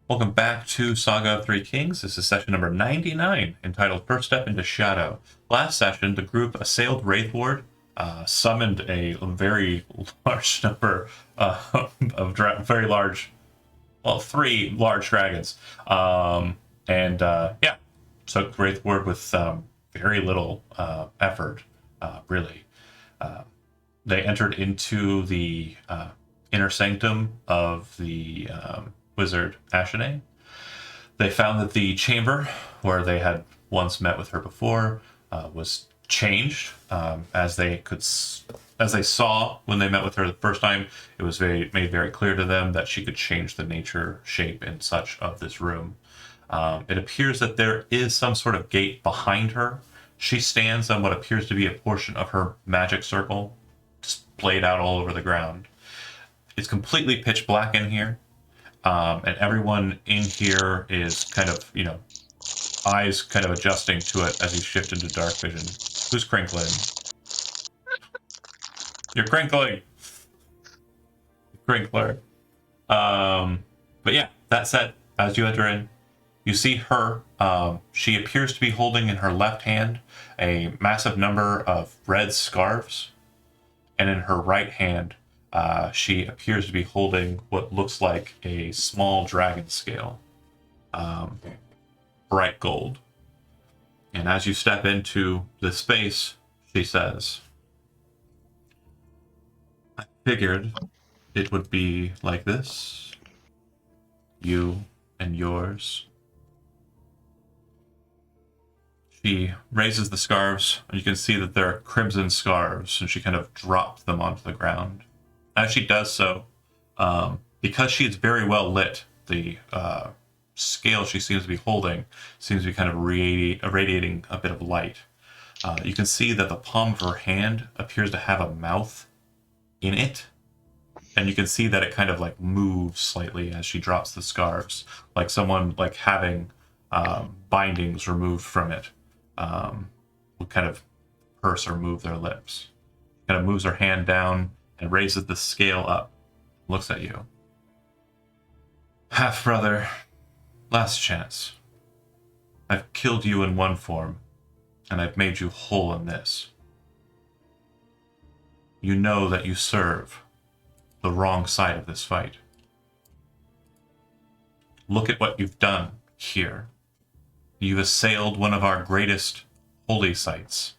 Welcome back to Saga of Three Kings. This is session number 99, entitled First Step into Shadow. Last session, the group assailed Wraithward, summoned a very large number of very large, well, three large dragons, and took Wraithward with very little effort, really. They entered into the inner sanctum of the wizard Ashene. They found that the chamber where they had once met with her before was changed, as they saw when they met with her the first time. It was made very clear to them that she could change the nature, shape, and such of this room. It appears that there is some sort of gate behind her. She stands on what appears to be a portion of her magic circle, splayed out all over the ground. It's completely pitch black in here, and everyone in here is kind of, eyes kind of adjusting to it as you shift into dark vision. Who's crinkling? You're crinkling, crinkler. But yeah, that said, as you enter in, you see her. She appears to be holding in her left hand a massive number of red scarves, and in her right hand, she appears to be holding what looks like a small dragon scale, bright gold. And as you step into the space, she says, "I figured it would be like this. You and yours." She raises the scarves, and you can see that they're crimson scarves, and she kind of drops them onto the ground. As she does so, because she is very well lit, the scale she seems to be holding seems to be kind of irradiating a bit of light. You can see that the palm of her hand appears to have a mouth in it, and you can see that it kind of like moves slightly as she drops the scarves, like someone like having bindings removed from it would kind of purse or move their lips. Kind of moves her hand down and raises the scale up, looks at you. "Half brother, last chance. I've killed you in one form, and I've made you whole in this. You know that you serve the wrong side of this fight. Look at what you've done here. You've assailed one of our greatest holy sites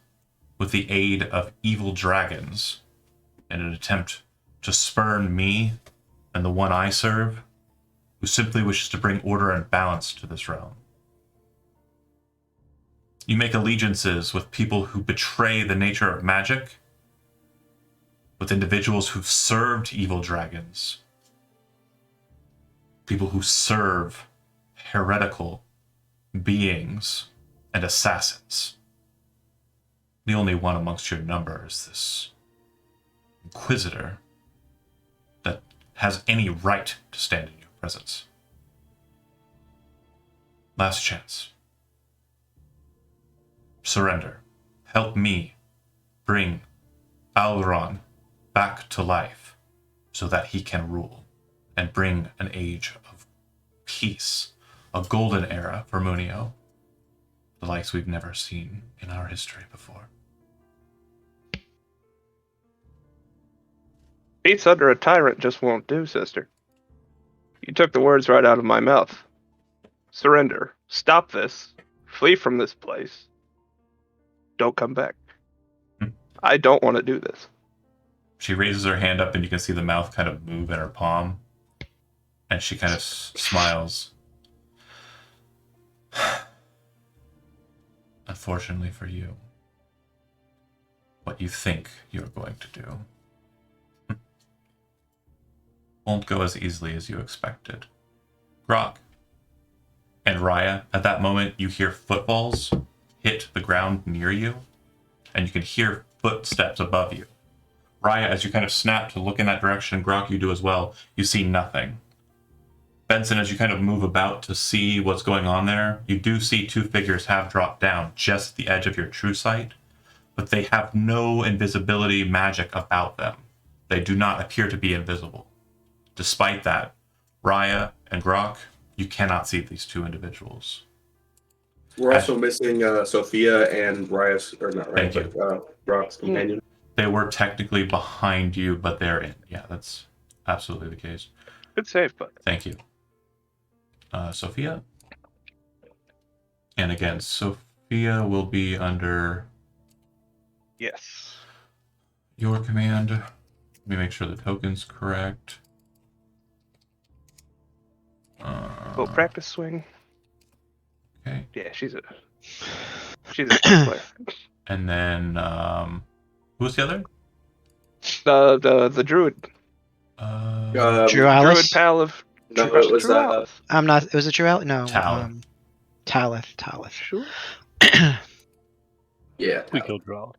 with the aid of evil dragons in an attempt to spurn me and the one I serve, who simply wishes to bring order and balance to this realm. You make allegiances with people who betray the nature of magic, with individuals who've served evil dragons, people who serve heretical beings and assassins. The only one amongst your number is this inquisitor that has any right to stand in your presence. Last chance. Surrender. Help me bring Alron back to life so that he can rule and bring an age of peace, a golden era for Munio, the likes we've never seen in our history before." Peace under a tyrant just won't do, sister. You took the words right out of my mouth. Surrender. Stop this. Flee from this place. Don't come back. I don't want to do this. She raises her hand up, and you can see the mouth kind of move in her palm, and she kind of smiles. "Unfortunately for you, what you think you're going to do won't go as easily as you expected." Grok and Raya, at that moment, you hear footfalls hit the ground near you, and you can hear footsteps above you. Raya, as you kind of snap to look in that direction, Grok, you do as well, you see nothing. Benson, as you kind of move about to see what's going on there, you do see two figures have dropped down just at the edge of your true sight, but they have no invisibility magic about them. They do not appear to be invisible. Despite that, Raya and Grok, you cannot see these two individuals. We're also missing Sophia and Raya's, or not Raya, Thank but Rock's companion. They were technically behind you, but they're in. Yeah, that's absolutely the case. Good save, bud. Thank you. Sophia? And again, Sophia will be under Yes. your command. Let me make sure the token's correct. Well, practice swing. Okay. Yeah, she's a player. And then, who's the other? The druid. Druid pal of. No, it was I'm not. Was it Drew? No. Talith. Sure. Yeah. We killed Drow.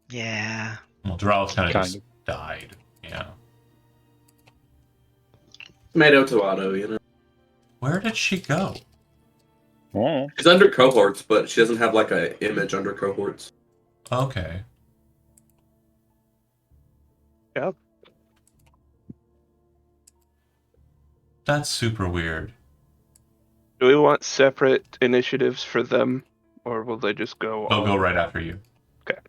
Yeah. Well, Drow kind of Kind just died. Yeah. Tomato, Where did she go? Oh. She's under cohorts, but she doesn't have like an image under cohorts. Okay. Yep. That's super weird. Do we want separate initiatives for them, or will they just go? They'll go right after you. Okay.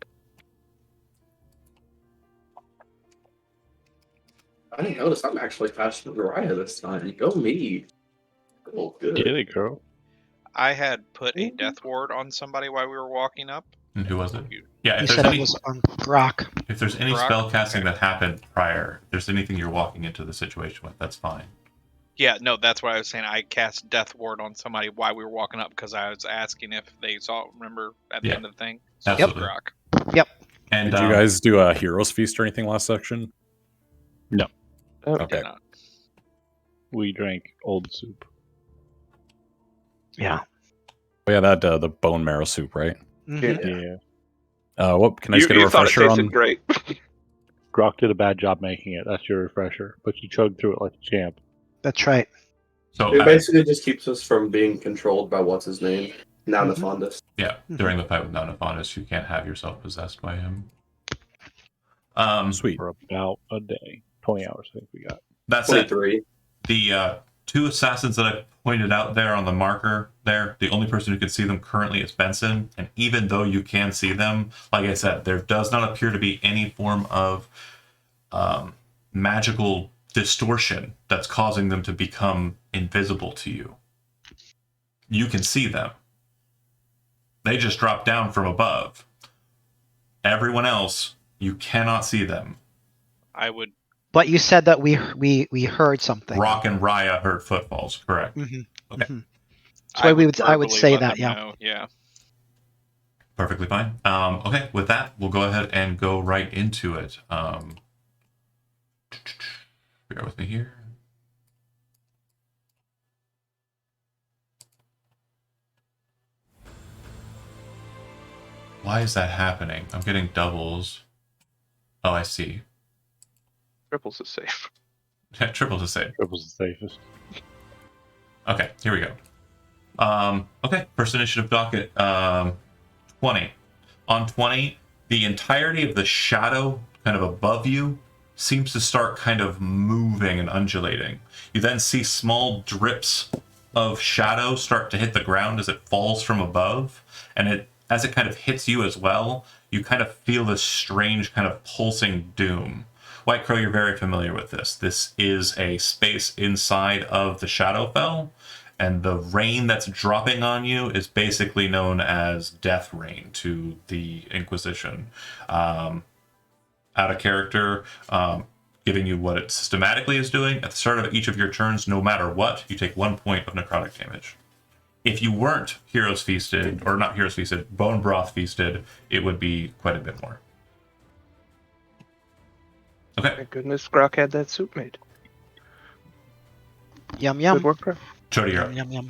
I didn't notice I'm actually faster than Raya this time. Go me. Oh, good. Get it, girl. I had put a death ward on somebody while we were walking up. And who was it? Yeah, You if said there's it any, was on Brock. if there's any Brock? spell casting that happened prior, if there's anything you're walking into the situation with, that's fine. Yeah, no, that's what I was saying. I cast death ward on somebody while we were walking up because I was asking if they saw. Remember at the Yeah. end of the thing. So Absolutely. Brock. And Did you guys do a Heroes Feast or anything last section? No. Okay. Did not. We drank old soup. Yeah. Oh, yeah, that the bone marrow soup, right? Mhm. Yeah. What can I just get a You thought it refresher tasted on? great. Grok did a bad job making it. That's your refresher. But you chugged through it like a champ. That's right. so It basically just keeps us from being controlled by what's his name? Now Mhm. Nefondus. yeah, during the fight with Nonophonis, you can't have yourself possessed by him. Sweet. For about a day. 20 hours, I think we got. That's it. 23. The two assassins that I pointed out there on the marker there, the only person who can see them currently is Benson. And even though you can see them, like I said, there does not appear to be any form of magical distortion that's causing them to become invisible to you. You can see them. They just drop down from above. Everyone else, you cannot see them. I would. But you said that we heard something. Rock and Raya heard footfalls, correct? Mm-hmm. Okay. Mm-hmm. That's why I would verbally say let that. them Yeah. know, yeah. Perfectly fine. Okay, with that, we'll go ahead and go right into it. Bear with me here. Why is that happening? I'm getting doubles. Oh, I see. Triples is safe. Triple to save. Triple's the safest. Okay, here we go. Okay, first initiative docket, 20. On 20, the entirety of the shadow kind of above you seems to start kind of moving and undulating. You then see small drips of shadow start to hit the ground as it falls from above, and as it kind of hits you as well, you kind of feel this strange kind of pulsing doom. White Crow, you're very familiar with this. This is a space inside of the Shadowfell, and the rain that's dropping on you is basically known as death rain to the Inquisition. Out of character, giving you what it systematically is doing. At the start of each of your turns, no matter what, you take 1 point of necrotic damage. If you weren't Heroes Feasted, or not Heroes Feasted, Bone Broth Feasted, it would be quite a bit more. Okay. Thank goodness Grok had that soup made. Yum yum. Good work, Grok. Jody, you're up. Yum yum.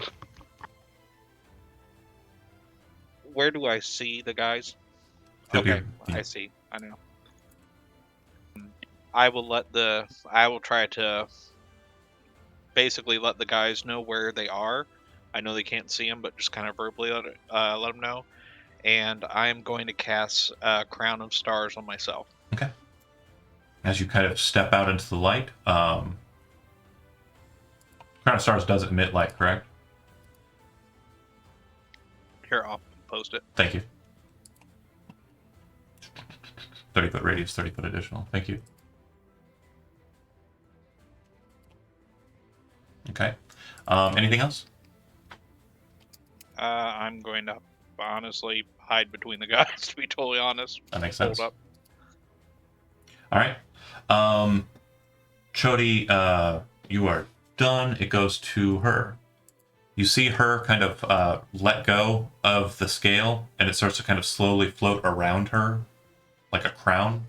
Where do I see the guys? He'll be- Okay, I see. I know. I will try to basically let the guys know where they are. I know they can't see them, but just kind of verbally let them know. And I'm going to cast Crown of Stars on myself. Okay. As you kind of step out into the light, Crown of Stars does emit light, correct? Here, I'll post it. Thank you. 30-foot radius, 30-foot additional. Thank you. Okay. Anything else? I'm going to honestly hide between the guys, to be totally honest. That makes sense. Hold up. All right. Chody, you are done. It goes to her. You see her kind of let go of the scale, and it starts to kind of slowly float around her like a crown.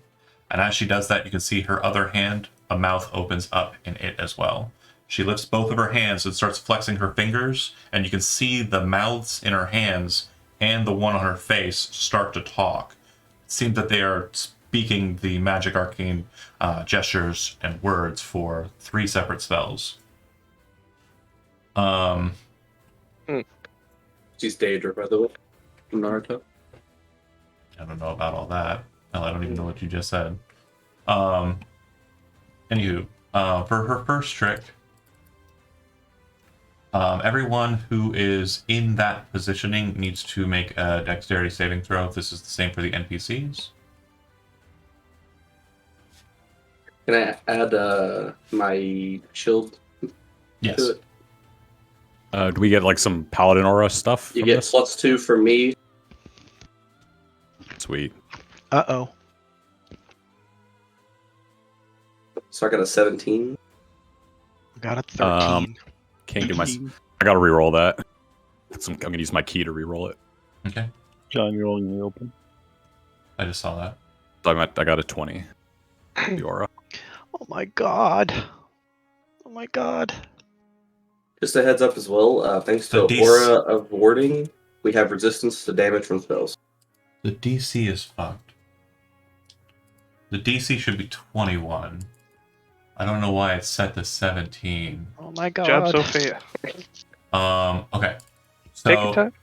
And as she does that, you can see her other hand, a mouth opens up in it as well. She lifts both of her hands and starts flexing her fingers, and you can see the mouths in her hands and the one on her face start to talk. It seems that they are speaking the magic arcane gestures and words for 3 separate spells. She's Daedra, by the way, from Naruto. I don't know about all that. Hell, I don't even know what you just said. Anywho, for her first trick, everyone who is in that positioning needs to make a dexterity saving throw. This is the same for the NPCs. Can I add my shield Yes. to it? Do we get like some paladin aura stuff? You from get this? +2 for me. Sweet. Uh-oh. So I got a 17. Got a 13. Can't get my. I gotta reroll that. I'm gonna use my key to reroll it. Okay. John, you're rolling in the open. I just saw that. So I got a 20. The aura. Oh my god. Oh my god. Just a heads up as well, thanks The to Aura of Warding, we have resistance to damage from spells. The DC is fucked. The DC should be 21. I don't know why it's set to 17. Oh my god. Job, Sophia. Okay. So, Take your time.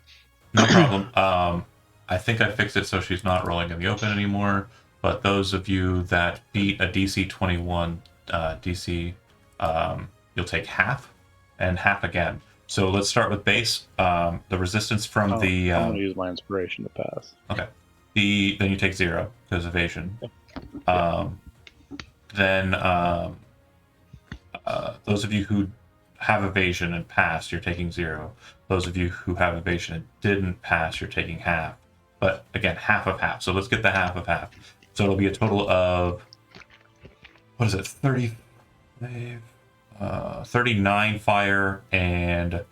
no problem. I think I fixed it so she's not rolling in the open anymore. But those of you that beat a DC 21 DC, you'll take half and half again. So let's start with base. The resistance from I'm the... going to use my inspiration to pass. Okay. Then you take 0 because evasion. Then those of you who have evasion and passed, you're taking 0. Those of you who have evasion and didn't pass, you're taking half. But again, half of half. So let's get the half of half. So it'll be a total of, what is it, 39 fire and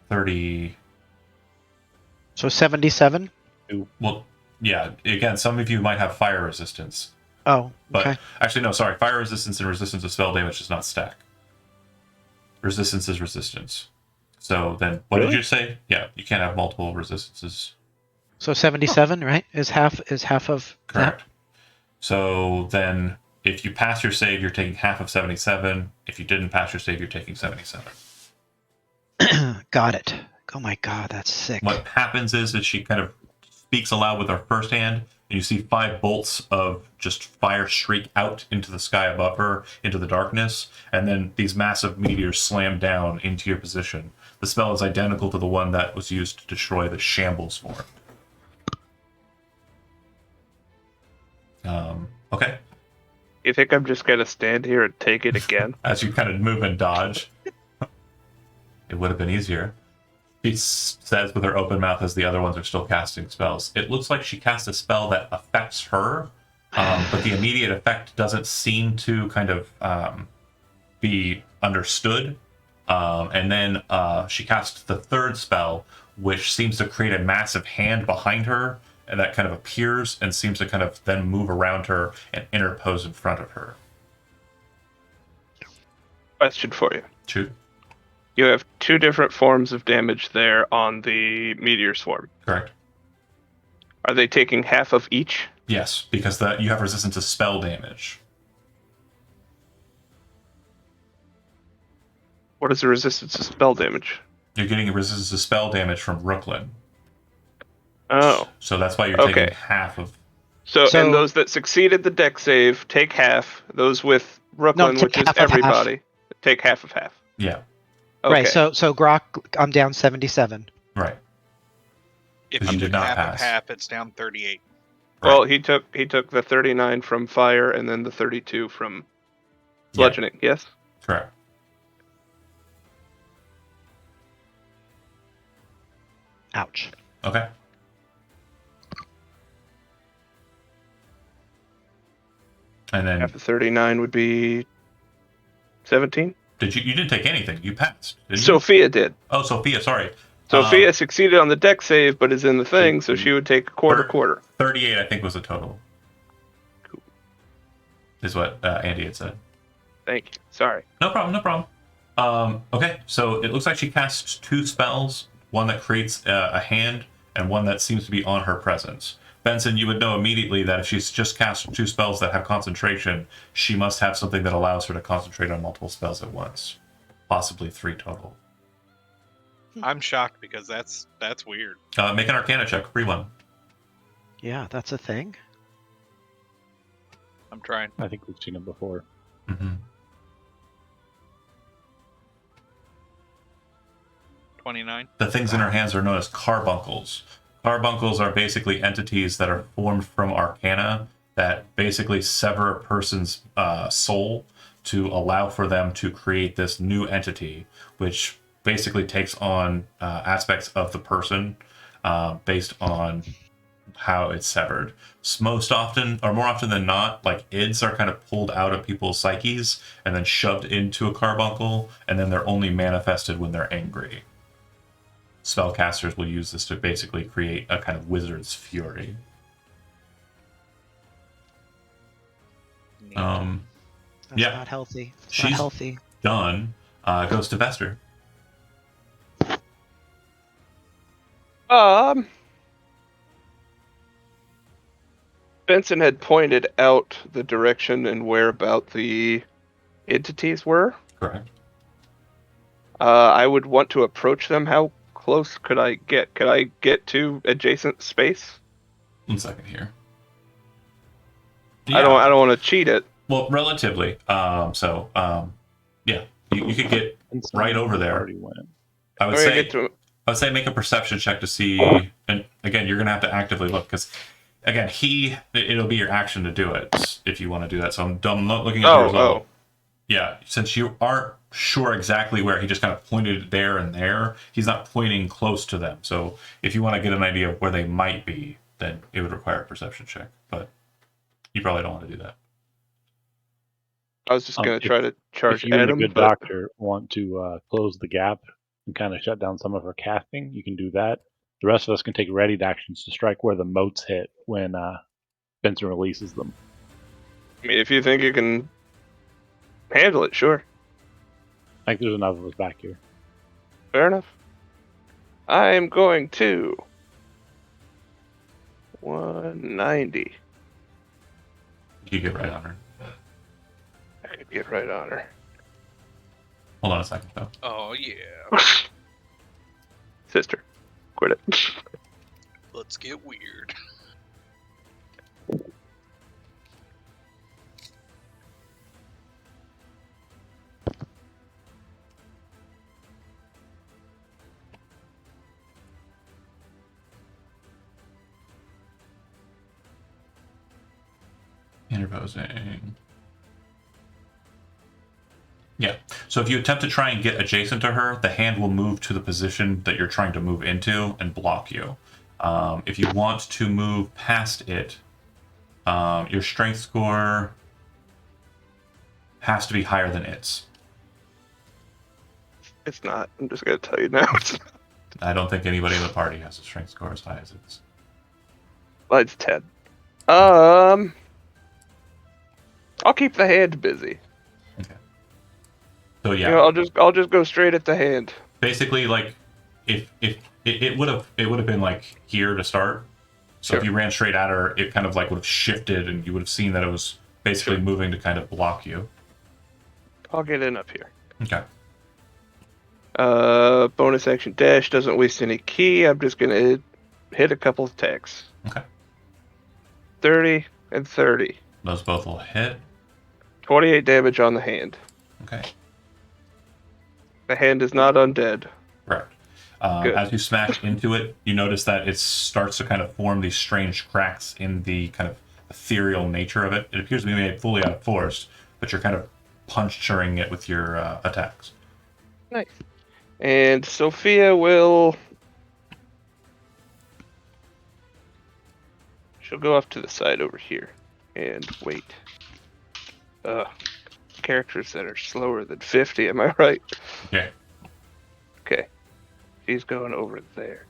30... So 77? Well, yeah, again, some of you might have fire resistance. Oh, But okay. actually, no, sorry. Fire resistance and resistance to spell damage does not stack. Resistance is resistance. So then, what did Really? you say? Yeah, you can't have multiple resistances. So 77, right? Is half of Correct. So then, if you pass your save, you're taking half of 77. If you didn't pass your save, you're taking 77. that? Got it. Oh my god, that's sick. What happens is that she kind of speaks aloud with her first hand, and you see 5 bolts of just fire shriek out into the sky above her, into the darkness, and then these massive meteors slam down into your position. The spell is identical to the one that was used to destroy the shambles form. Okay. You think I'm just gonna stand here and take it again? As you kind of move and dodge, it would have been easier. She says with her open mouth as the other ones are still casting spells. It looks like she cast a spell that affects her, but the immediate effect doesn't seem to kind of be understood. And then she casts the third spell, which seems to create a massive hand behind her, and that kind of appears and seems to kind of then move around her and interpose in front of her. Question for you. Shoot. You have 2 different forms of damage there on the meteor swarm. Correct. Are they taking half of each? Yes, because you have resistance to spell damage. What is the resistance to spell damage? You're getting a resistance to spell damage from Brooklyn. Oh. So that's why you're Okay. taking half of... So, So- and those that succeeded the deck save take half. Those with Brooklyn, take which is half of half. everybody, take half of half. Yeah, Okay. Right. So Grok, I'm down 77. right. If You you did took not half pass. of half, it's down 38. Well, he took the 39 from fire and then the 32 from bludgeoning. Yes. Correct. Ouch. Okay. And then Half of 39 would be 17. you didn't take anything. You passed, didn't you? Sophia did. Oh, Sophia, sorry. Sophia succeeded on the deck save, but is in the thing, so she would take a quarter. 38, I think, was the total. Cool. Is what Andy had said. Thank you. Sorry. No problem. Okay, so it looks like she casts 2 spells, one that creates a hand and one that seems to be on her presence. Benson, you would know immediately that if she's just cast 2 spells that have concentration, she must have something that allows her to concentrate on multiple spells at once. Possibly 3 total. I'm shocked because that's weird. Make an Arcana check, free one. Yeah, that's a thing. I'm trying. I think we've seen it before. Mm-hmm. 29. The things in her hands are known as carbuncles. Carbuncles are basically entities that are formed from arcana that basically sever a person's soul to allow for them to create this new entity, which basically takes on aspects of the person based on how it's severed. Most often, or more often than not, like ids are kind of pulled out of people's psyches and then shoved into a carbuncle, and then they're only manifested when they're angry. Spellcasters will use this to basically create a kind of wizard's fury. That's Yeah. not healthy. It's She's not healthy. done. Goes to Vester. Benson had pointed out the direction and whereabout the entities were. Correct. I would want to approach them. How close could I get? Could I get to adjacent space? 1 second here. I don't want to cheat it. Well, relatively. Yeah, you could get right over there. Already went. I would I'm gonna say. get to I would say make a perception check to see. And again, you're gonna have to actively look because, again, it'll be your action to do it if you want to do that. So I'm not looking at the result. Yeah, since you aren't sure exactly where, he just kind of pointed there and there. He's not pointing close to them. So if you want to get an idea of where they might be, then it would require a perception check. But you probably don't want to do that. I was just gonna try to charge If you and at a him. good But doctor want to close the gap and kind of shut down some of her casting, you can do that. The rest of us can take readied actions to strike where the motes hit when Benson releases them. I mean, if you think you can handle it, sure. I think there's enough of us back here. Fair enough. I am going to 190. You get right on her. I could get right on her. Hold on a second, though. Oh yeah. Sister, quit it. Let's get weird. Interposing. Yeah. So if you attempt to try and get adjacent to her, the hand will move to the position that you're trying to move into and block you. If you want to move past it, your strength score has to be higher than its. It's not. I'm just gonna tell you now. I don't think anybody in the party has a strength score as high as its. It's 10. I'll keep the hand busy. Okay. So yeah. You know, I'll just go straight at the hand. Basically, like if it would have been like here to start. So Sure. if you ran straight at her, it kind of like would have shifted, and you would have seen that it was basically moving to kind of block you. I'll get in up here. Okay. Bonus action dash doesn't waste any key. I'm just gonna hit a couple of attacks. Okay. 30 and 30. Those both will hit. 28 damage on the hand. Okay. The hand is not undead. Correct. Good. As you smash into it, you notice that it starts to kind of form these strange cracks in the kind of ethereal nature of it. It appears to be made fully out of force, but you're kind of puncturing it with your attacks. Nice. And Sophia will... She'll go off to the side over here and wait. Characters that are slower than 50, am I right? Yeah. Okay. She's going over there.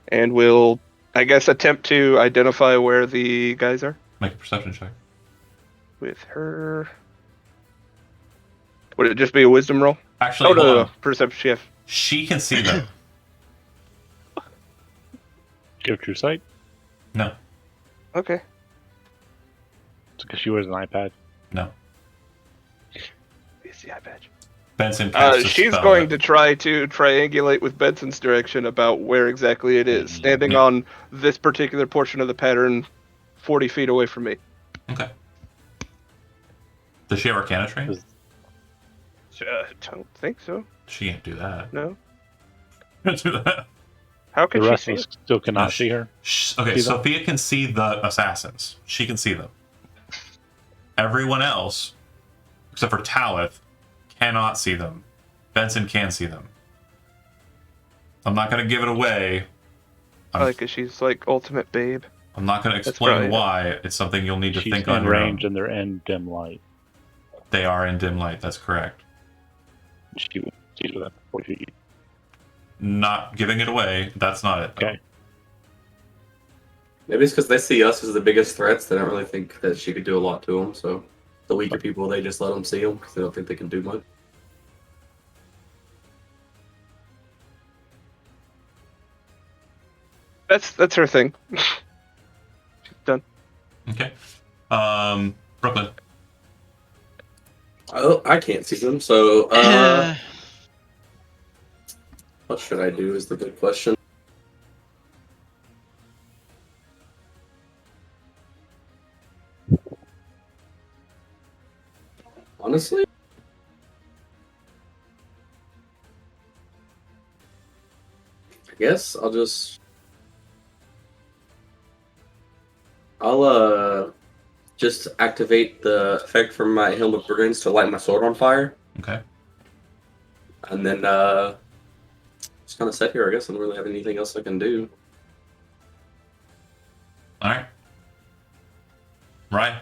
And we'll, I guess, attempt to identify where the guys are. Make a perception check. With her... Would it just be a wisdom roll? Actually, Oh, hold no. on. Perception check. She can see them. Do you have true sight? No. Okay. It's because she wears an iPad. No. Where's the eye badge? Benson casts a She's spell going that- to try to triangulate with Benson's direction about where exactly it is, standing Yeah. on this particular portion of the pattern 40 feet away from me. Okay. Does she have Arcana train? I don't think so. She can't do that. No. Can't do that. How The can she rest see of us it? still cannot No, see her. Okay, See them? Sophia can see the assassins. She can see them. Everyone else, except for Talith, cannot see them. Benson can see them. I'm not going to give it away. Probably because she's like ultimate babe. I'm not going to That's explain probably it. why. It's something you'll need to She's think in on your own. range and they're in dim light. They are in dim light. That's correct. She's within 40 feet. Not giving it away. That's not it. though. Okay. Maybe it's because they see us as the biggest threats. They don't really think that she could do a lot to them. So the weaker people, they just let them see them because they don't think they can do much. That's her thing. She's done. Okay. Brooklyn. Oh, I can't see them. So what should I do is the big question. Honestly, I guess I'll just activate the effect from my Helm of Ruins to light my sword on fire, Okay. and then just kind of sit here. I guess I don't really have anything else I can do. All right. Ryan.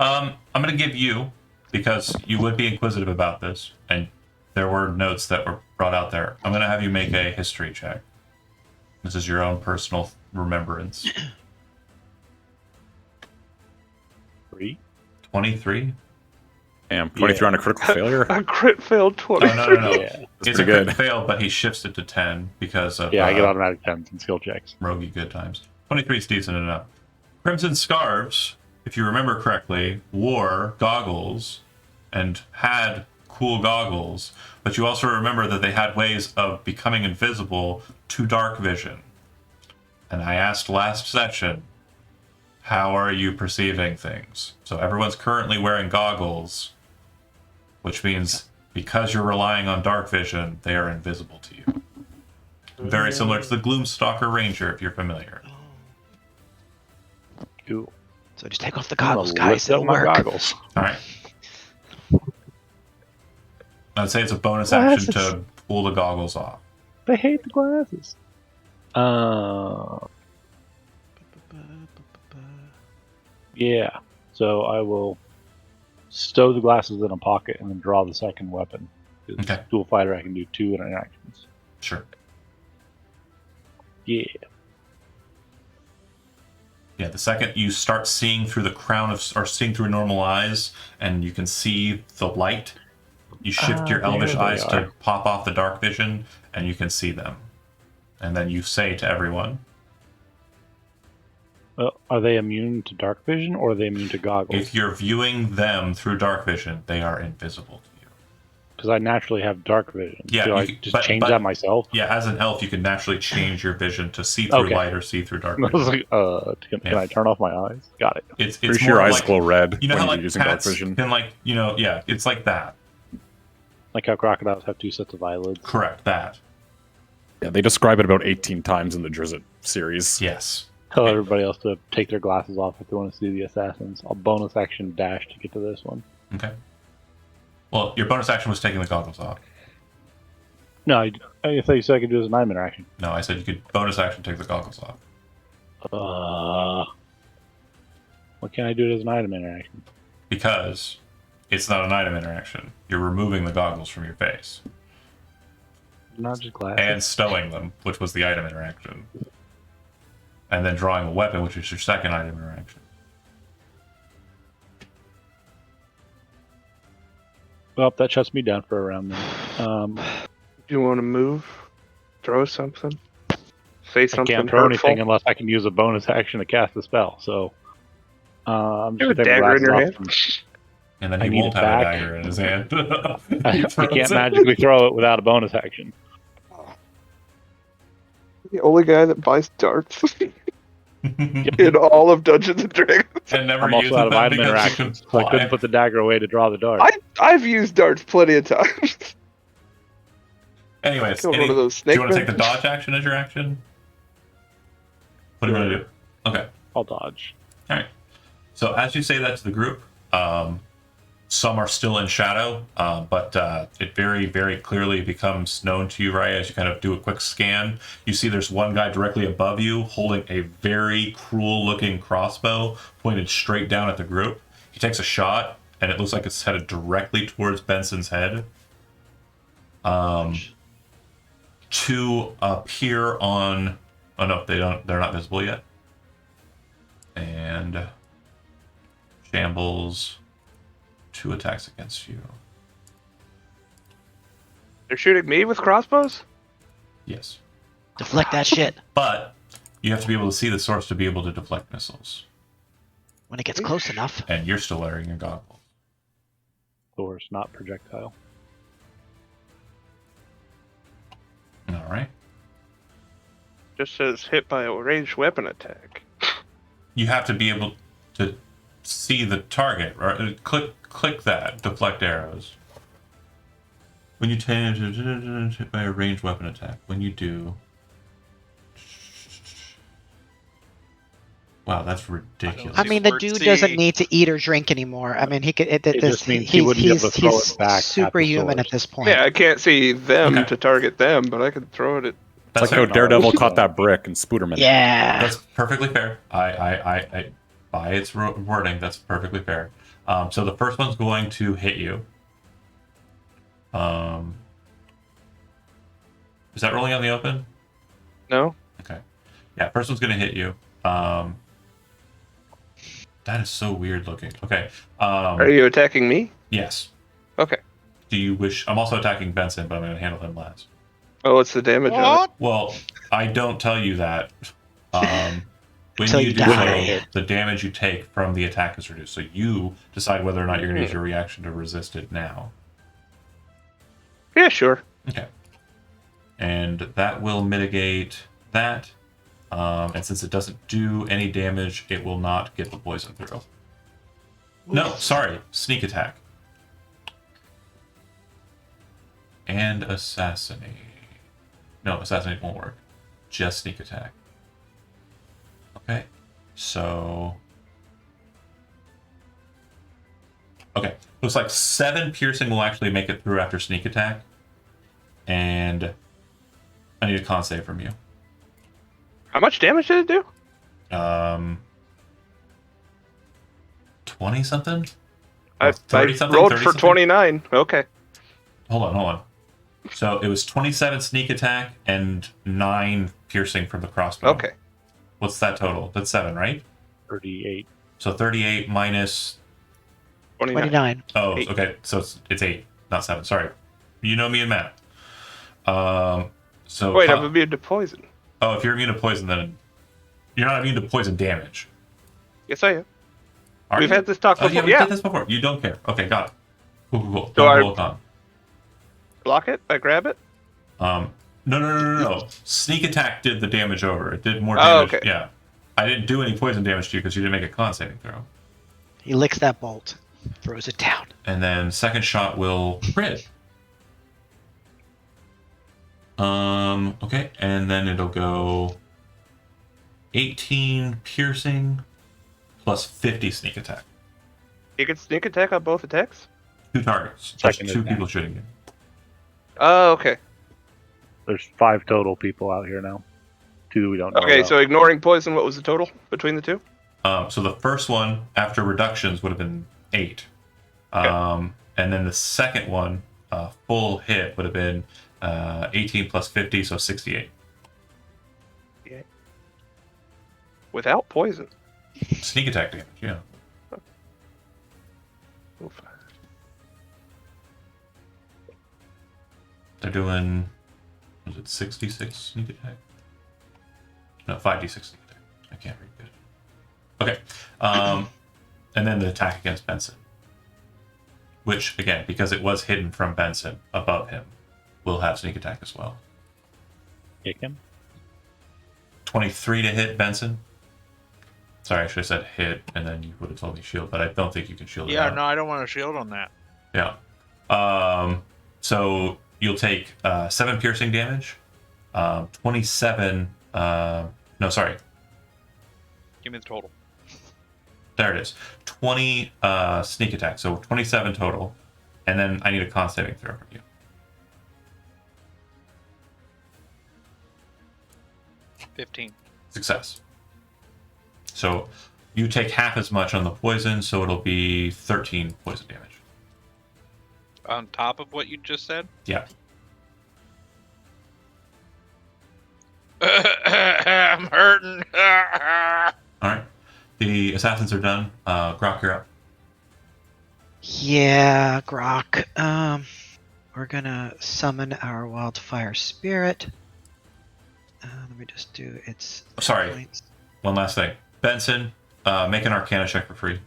I'm going to give you, because you would be inquisitive about this, and there were notes that were brought out there. I'm going to have you make a history check. This is your own personal remembrance. 3? 23? Damn, 23 on a critical failure. A crit failed 20. Oh, no. Yeah. It's pretty a crit good. fail, but he shifts it to 10 because of Yeah, I get automatic 10s and skill checks. roguey good times. 23 is decent enough. Crimson Scarves, if you remember correctly, wore goggles and had cool goggles, but you also remember that they had ways of becoming invisible to dark vision. And I asked last session, how are you perceiving things? So everyone's currently wearing goggles, which means because you're relying on dark vision, they are invisible to you. Very similar to the Gloomstalker Ranger, if you're familiar. Cool. So just take off the I'm gonna goggles, guys. lift It'll up my work. goggles. All right. I'd say it's a bonus action Glasses. to pull the goggles off. They hate the glasses. Yeah. So I will stow the glasses in a pocket and then draw the second weapon. 'Cause Okay. Dual fighter, I can do 2 interactions. Sure. Yeah. Yeah, the second you start seeing through the crown of, or seeing through normal eyes, and you can see the light, you shift your there elvish they eyes are. to pop off the dark vision, and you can see them. And then you say to everyone, Well, are they immune to dark vision or are they immune to goggles? if you're viewing them through dark vision, they are invisible to you. Because I naturally have dark vision. Yeah, Do I you can- just but- change but- that myself? Yeah, as an elf, you can naturally change your vision to see through Okay. light or see through dark I was vision. like, can Yeah. I turn off my eyes? Got it. It's Pretty more sure eyes like, glow red you know when how you're like using dark cats vision. can yeah, it's like that. Like how crocodiles have 2 sets of eyelids. Correct that. Yeah, they describe it about 18 times in the Drizzt series. Yes. Tell everybody else to take their glasses off if they want to see the assassins. I'll bonus action dash to get to this one. Okay. Well, your bonus action was taking the goggles off. No, I thought you said I could do it as an item interaction. No, I said you could bonus action take the goggles off. Why can't I do it as an item interaction? Because it's not an item interaction. You're removing the goggles from your face Not just glasses. and stowing them, which was the item interaction. And then drawing a weapon, which is your second item interaction. Well, that shuts me down for a round then. Do you want to move? Throw something? Say I something can't throw hurtful? anything unless I can use a bonus action to cast a spell. So I'm You have just a taking dagger in your glasses hand? off And then I he need won't it have a back. dagger in his hand. I can't magically throw it without a bonus action. The only guy that buys darts in all of Dungeons and Dragons. And never I'm also uses out of them item because you interactions, can so I couldn't fly. put the dagger away to draw the dart. I've used darts plenty of times. Anyways, Killed one of those do snake you want to take the men. dodge action as your action? What do you want to do? Okay. I'll dodge. All right. So as you say that to the group, some are still in shadow, but it very, very clearly becomes known to you, right? As you kind of do a quick scan, you see there's one guy directly above you holding a very cruel-looking crossbow pointed straight down at the group. He takes a shot, and it looks like it's headed directly towards Benson's head. Two appear on. Oh no, they don't. They're not visible yet. And Shambles. 2 attacks against you. They're shooting me with crossbows? Yes. Deflect that shit. But you have to be able to see the source to be able to deflect missiles. When it gets close enough. And you're still wearing your goggles. Source, not projectile. Alright. Just says hit by a ranged weapon attack. You have to be able to see the target, right? Click that. Deflect arrows. When you hit by a ranged weapon attack. When you do. Wow, that's ridiculous. I mean, the Word dude C. doesn't need to eat or drink anymore. I mean, he could. It just means he wouldn't be able to throw he's it back at the superhuman source. at this point. Yeah, I can't see them Okay. to target them, but I could throw it at. That's It's like how fair. Daredevil caught that brick and Spooderman. Yeah. That's perfectly fair. I by its wording, that's perfectly fair. So the first one's going to hit you. Is that rolling out in the open? No? Okay. Yeah, first one's going to hit you. That is so weird looking. Okay. Are you attacking me? Yes. Okay. Do you wish... I'm also attacking Benson, but I'm going to handle him last. Oh, what's the damage on it? What? Well, I don't tell you that. When Until you you do die. so, the damage you take from the attack is reduced. So you decide whether or not you're going to use your reaction to resist it now. Yeah, sure. Okay. And that will mitigate that. And since it doesn't do any damage, it will not get the poison through. No, sorry. Sneak attack. And assassinate. No, assassinate won't work. Just sneak attack. Okay. So... Okay. Looks like 7 piercing will actually make it through after sneak attack. And I need a con save from you. How much damage did it do? 20 something? I 30 something? rolled 30 for something? 29. Okay. Hold on. So it was 27 sneak attack and 9 piercing from the crossbow. Okay. What's that total? That's 7, right? 38. So 38 minus... 29. Oh, 8. okay. So it's 8, not 7. Sorry. You know me and Matt. So Wait, I'm immune to poison. Oh, if you're immune to poison, then you're not immune to poison damage. Yes, I am. Are We've you? had this talk Oh, before. yeah, we Yeah. did this before. You don't care. Okay, got it. Cool. So Don't roll con. block it? I grab it? No. Sneak attack did the damage over. It did more Oh, damage. okay. Yeah. I didn't do any poison damage to you because you didn't make a con saving throw. He licks that bolt, throws it down. And then second shot will crit. Okay, and then it'll go 18 piercing plus 50 sneak attack. You can sneak attack on both attacks? 2 targets. There's Second 2 attack. people shooting you. Oh, okay. There's 5 total people out here now. 2 we don't know Okay, about. so ignoring poison, what was the total between the two? So the first one after reductions would have been 8. And then the second one, full hit, would have been 18 plus 50, so 68. Yeah. Without poison. Sneak attack damage, yeah. Oof. They're doing, was it 66 sneak attack? No, 5d6 sneak attack. I can't read good. Okay. And then the attack against Benson. Which, again, because it was hidden from Benson above him, will have sneak attack as well. Kick him. 23 to hit Benson. Sorry, I should have said hit, and then you would have told me shield, but I don't think you can shield it Yeah, out. no, I don't want to shield on that. Yeah. So you'll take 7 piercing damage, 27. No, sorry. Give me the total. There it is. 20 sneak attack, so 27 total. And then I need a con saving throw from you. $15. Success. So you take half as much on the poison, so it'll be 13 poison damage. On top of what you just said? Yeah. I'm hurting. All right. The assassins are done. Grok, you're up. Yeah, Grok. We're gonna summon our wildfire spirit. Let me just do its. Sorry. Points. One last thing. Benson, make an Arcana check for free.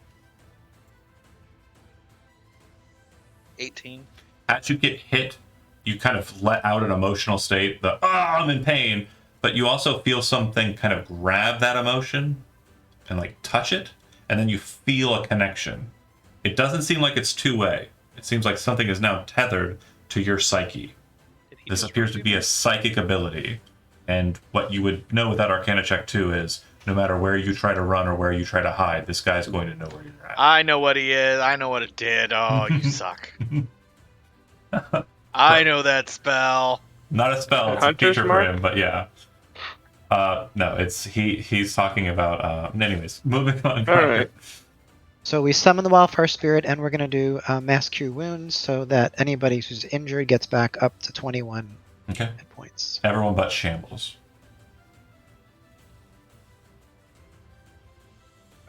18. As you get hit, you kind of let out an emotional state. I'm in pain. But you also feel something kind of grab that emotion and like touch it. And then you feel a connection. It doesn't seem like it's two-way. It seems like something is now tethered to your psyche. Did he This just appears to reveal be a it? psychic ability. And what you would know with that Arcana check too is no matter where you try to run or where you try to hide, this guy's going to know where you're at. I know what he is. I know what it did. Oh, you suck. I know that spell. Not a spell, it's a Hunter's feature for mark? him, but yeah. No, it's he's talking about anyways, moving on. All right. So we summon the wildfire spirit, and we're gonna do mass cure wounds, so that anybody who's injured gets back up to 21 Okay. hit points. Everyone but Shambles.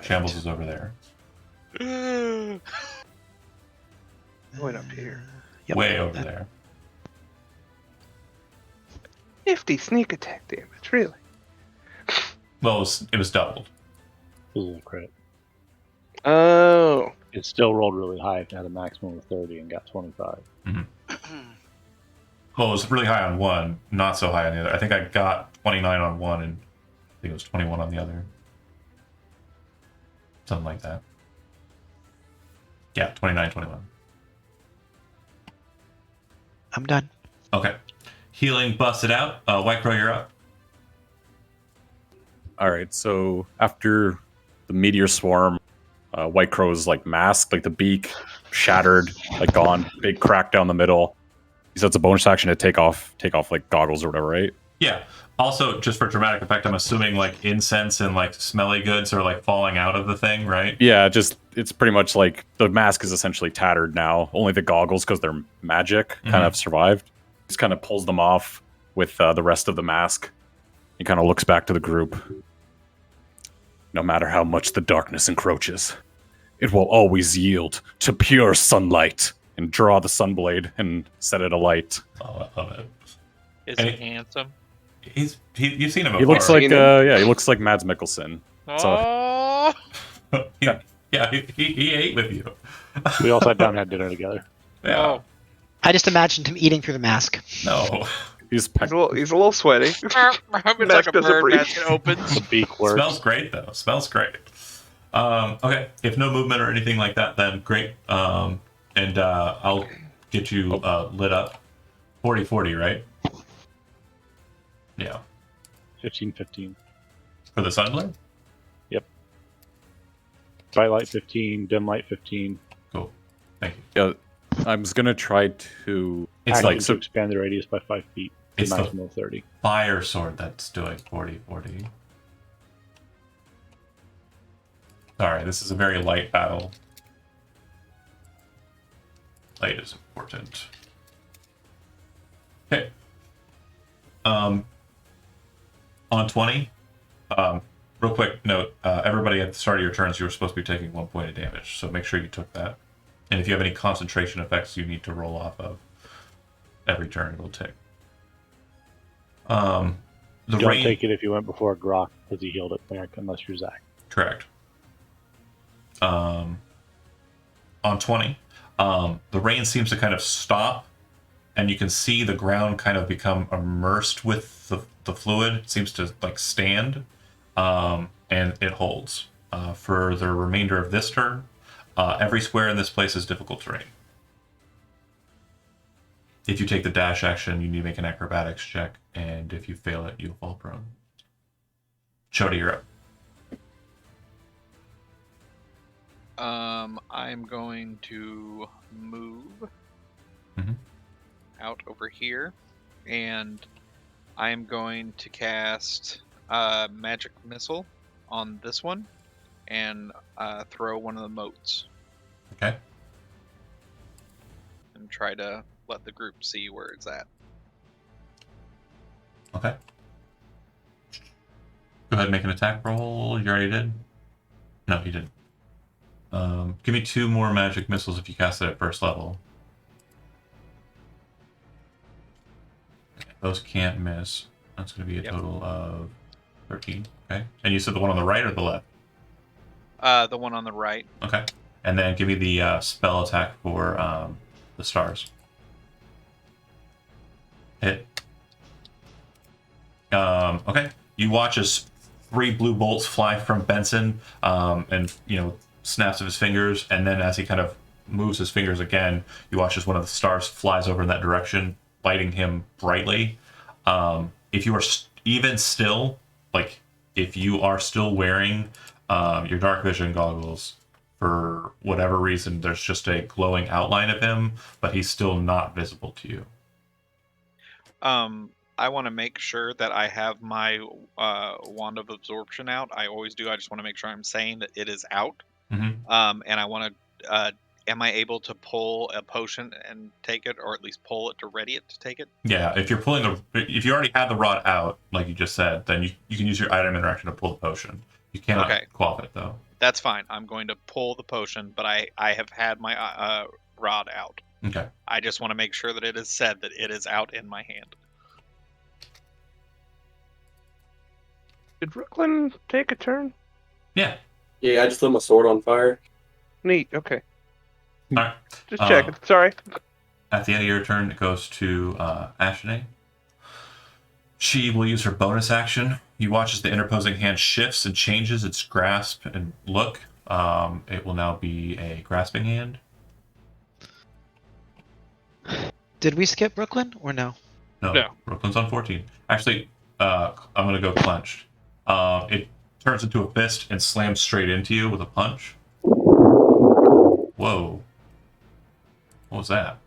Shambles is over there. Going up to here. Yep. Way over there. 50 sneak attack damage, really? Well, it was doubled. Ooh, crit. Oh. It still rolled really high. It had a maximum of 30 and got 25. Well, it was really high on one, not so high on the other. I think I got 29 on one, and I think it was 21 on the other. Something like that. Yeah, 29, 21. I'm done. Okay. Healing busted out. White Crow, you're up. All right, so after the meteor swarm, White Crow's like mask, like the beak shattered, like gone, big crack down the middle. He said it's a bonus action to take off like goggles or whatever, right? Yeah. Also, just for dramatic effect, I'm assuming like incense and like smelly goods are like falling out of the thing, right? Yeah, just it's pretty much like the mask is essentially tattered now. Only the goggles, because they're magic, kind of survived. Just kind of pulls them off with the rest of the mask. He kind of looks back to the group. No matter how much the darkness encroaches, it will always yield to pure sunlight. And draw the sunblade and set it alight. Oh, I love it. Is And he handsome? You've seen him before. He looks like Seen him. he looks like Mads Mikkelsen. Oh, he ate with you. We all sat down and had dinner together. Yeah. oh. I just imagined him eating through the mask. No. He's He's a little sweaty. It's like a Mask doesn't bird breathe. as it opens. The beak works. Smells great though. Smells great. Okay. If no movement or anything like that, then great. And I'll get you lit up. 40-40, right? Yeah. 15-15. For the sunblade? Bright light 15, dim light 15. Cool. Thank you. Yeah, I was gonna try to. It's Action like to so expand the radius by 5 feet to It's the- maximum of 30. fire sword that's doing 40-40. Sorry, this is a very light battle. Light is important. Okay. On 20, real quick note, everybody at the start of your turns, you were supposed to be taking 1 point of damage, so make sure you took that. And if you have any concentration effects you need to roll off of, every turn it'll take. The Don't rain, take it if you went before Grok, because he healed it back, unless you're Zach. correct. On 20, the rain seems to kind of stop, and you can see the ground kind of become immersed with the fluid. It seems to like stand, and it holds for the remainder of this turn. Every square in this place is difficult terrain. If you take the dash action, you need to make an acrobatics check, and if you fail it, you'll fall prone. Chody, you're up. I'm going to move Mhm. out over here, and I'm going to cast magic missile on this one, and throw one of the motes, Okay. and try to let the group see where it's at. Okay. Go ahead and make an attack roll. You already did? No, you didn't. Give me 2 more magic missiles if you cast it at first level. Those can't miss. That's going to be a Yep. total of 13. Okay. And you said the one on the right or the left? The one on the right. Okay. And then give me the spell attack for the stars. Hit. Okay. You watch as 3 blue bolts fly from Benson, and snaps of his fingers, and then as he kind of moves his fingers again, you watch as one of the stars flies over in that direction, lighting him brightly. If you are even still, like if you are still wearing your dark vision goggles, for whatever reason, there's just a glowing outline of him, but he's still not visible to you. I want to make sure that I have my wand of absorption out. I always do. I just want to make sure I'm saying that it is out. Mm-hmm. And I want to. Am I able to pull a potion and take it, or at least pull it to ready it to take it? Yeah, if you're if you already had the rod out, like you just said, then you can use your item interaction to pull the potion. You cannot quaff it though. That's fine. I'm going to pull the potion, but I have had my rod out. Okay. I just want to make sure that it is said that it is out in my hand. Did Brooklyn take a turn? Yeah. Yeah, I just lit my sword on fire. Neat. Okay. All right. Just checking. Sorry. At the end of your turn, it goes to Ashtonay. She will use her bonus action. You watch as the interposing hand shifts and changes its grasp and look. It will now be a grasping hand. Did we skip Brooklyn or no? No. Brooklyn's on 14. Actually, I'm going to go clenched. It turns into a fist and slams straight into you with a punch. Whoa. What was that?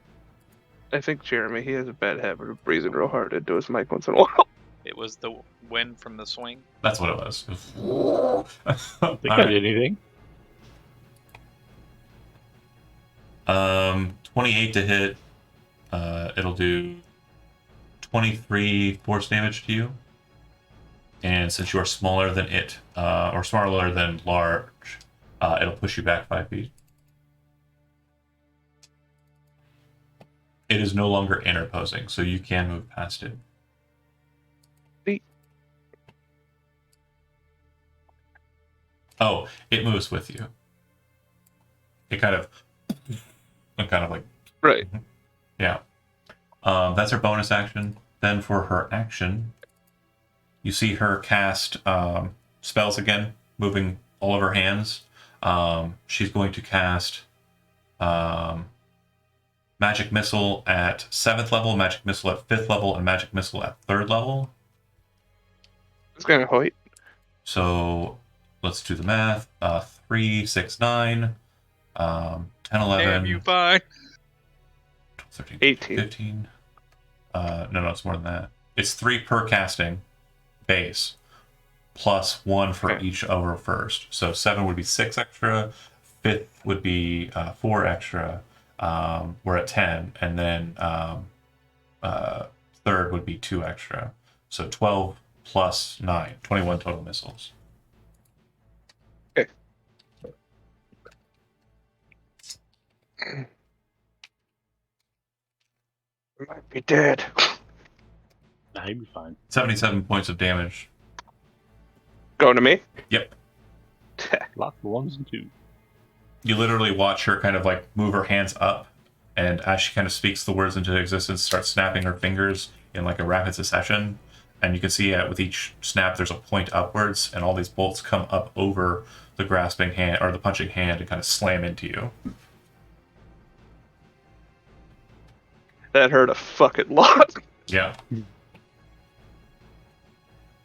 I think Jeremy, he has a bad habit of breathing real hard into his mic once in a while. It was the wind from the swing. That's what it was. Think I did anything? 28 to hit. It'll do 23 force damage to you. And since you are smaller than it, or smaller than large, it'll push you back 5 feet. It is no longer interposing, so you can move past it. Neat. Oh, it moves with you. It kind of like Right. Yeah. That's her bonus action. Then for her action, you see her cast spells again, moving all of her hands. She's going to cast Magic Missile at 7th level, Magic Missile at 5th level, and Magic Missile at 3rd level. It's gonna Hoyt. So let's do the math. 3, 6, 9, 10, 11, Damn you, fine. 13, 18. 15. No, it's more than that. It's 3 per casting base, plus 1 for Okay. each over first. So 7 would be 6 extra, 5th would be 4 extra. We're at 10, and then 3rd would be 2 extra. So 12 plus 9, 21 total missiles. Okay. I might be dead. Nah, he'd be fine. 77 points of damage. Going to me? Yep. Lock the 1s and 2s. You literally watch her kind of like move her hands up, and as she kind of speaks the words into existence, starts snapping her fingers in like a rapid succession. And you can see with each snap, there's a point upwards, and all these bolts come up over the grasping hand or the punching hand and kind of slam into you. That hurt a fucking lot. Yeah.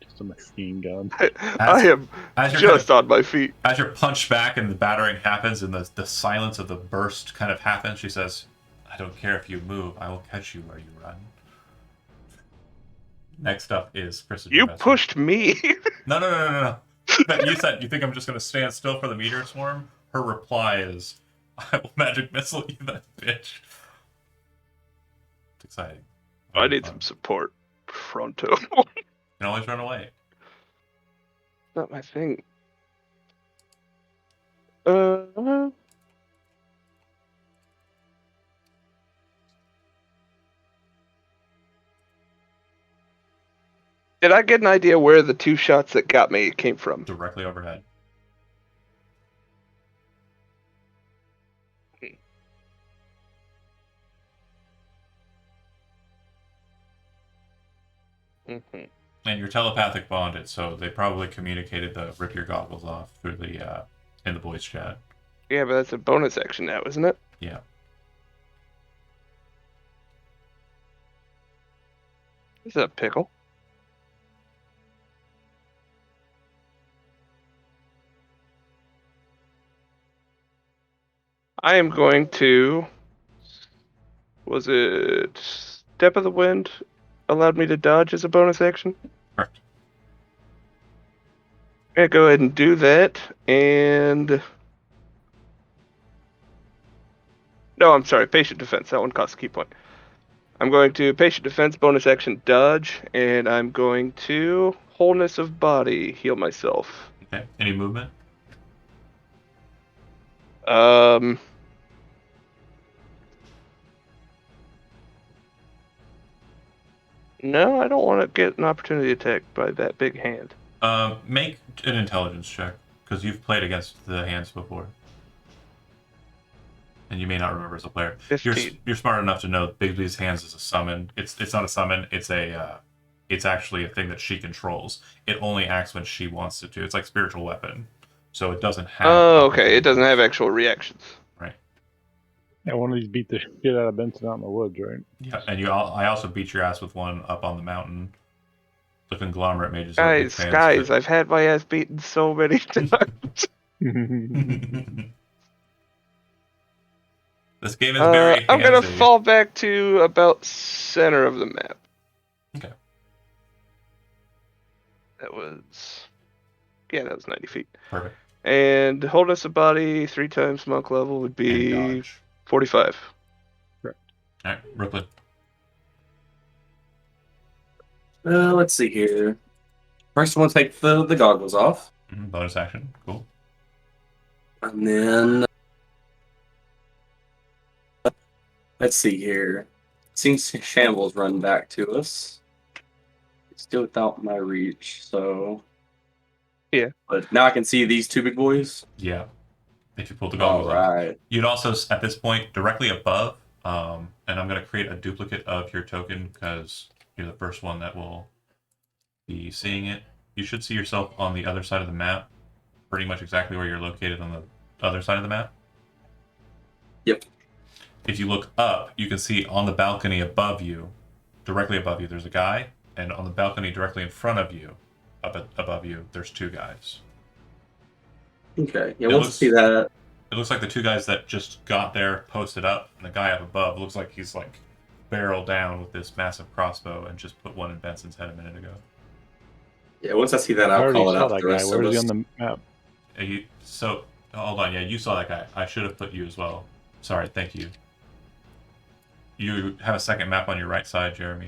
Just a machine gun. I am As you're just kind on my feet. as you're punched back and the battering happens and the silence of the burst kind of happens, she says, "I don't care if you move. I will catch you where you run." Next up is Kristen. You Professor. pushed me. No. But you said you think I'm just going to stand still for the meteor swarm? Her reply is, "I will magic missile you, that bitch." It's exciting. I need Fun. some support. Fronto. You can always run away. Not my thing. Did I get an idea where the 2 shots that got me came from? Directly overhead. Mm-hmm. And you're telepathic bonded, so they probably communicated the rip your goggles off through the in the voice chat. Yeah, but that's a bonus action now, isn't it? Yeah. Is that a pickle? I am going to. Was it Step of the Wind allowed me to dodge as a bonus action? Correct. I'm gonna go ahead and do that, and no, I'm sorry, patient defense. That one costs a key point. I'm going to patient defense, bonus action dodge, and I'm going to wholeness of body, heal myself. Okay. Any movement? No, I don't want to get an opportunity attack by that big hand. Make an intelligence check, because you've played against the hands before. And you may not remember as a player. 15. You're smart enough to know Bigby's hands is a summon. It's not a summon, it's actually a thing that she controls. It only acts when she wants it to. It's like spiritual weapon. So it doesn't have Oh, okay. It doesn't have actual reactions. Right. Yeah, one of these beat the shit out of Benson out in the woods, right? Yeah, and I also beat your ass with one up on the mountain. The conglomerate mages are big fans. Guys, I've had my ass beaten so many times. This game is very I'm gonna handsy. fall back to about center of the map. Okay. That was 90 feet. Perfect. And wholeness of body 3 times monk level would And be dodge. 45. Alright, Brooklyn. Let's see here. First, I want to take the goggles off, Bonus action. Cool. and then let's see here. Seems Shambles run back to us. Still without my reach, so Yeah. But now I can see these 2 big boys. Yeah. If you pull the All goggles off. right. You'd also, at this point, directly above, and I'm going to create a duplicate of your token because you're the first one that will be seeing it. You should see yourself on the other side of the map, pretty much exactly where you're located on the other side of the map. Yep. If you look up, you can see on the balcony above you, directly above you, there's a guy, and on the balcony directly in front of you, above you, there's 2 guys. Okay. Yeah, It once I looks- see that, It looks like the 2 guys that just got there posted up, and the guy up above looks like he's like barrel down with this massive crossbow and just put one in Benson's head a minute ago. once I see that, I I'll already call it saw out. that The guy. rest Where of is he us. on the map? So hold on, yeah, you saw that guy. I should have put you as well. Sorry, thank you. You have a second map on your right side, Jeremy.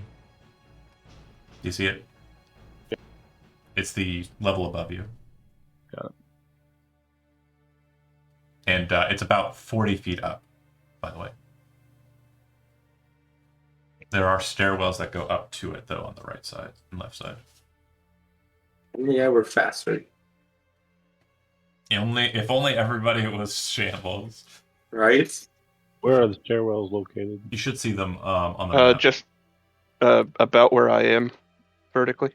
Do you see it? It's the level above you. Got it. And it's about 40 feet up, by the way. There are stairwells that go up to it, though, on the right side and left side. Yeah, we're faster, If only everybody was shambles. right? Where are the stairwells located? You should see them on the map. Just about where I am, vertically.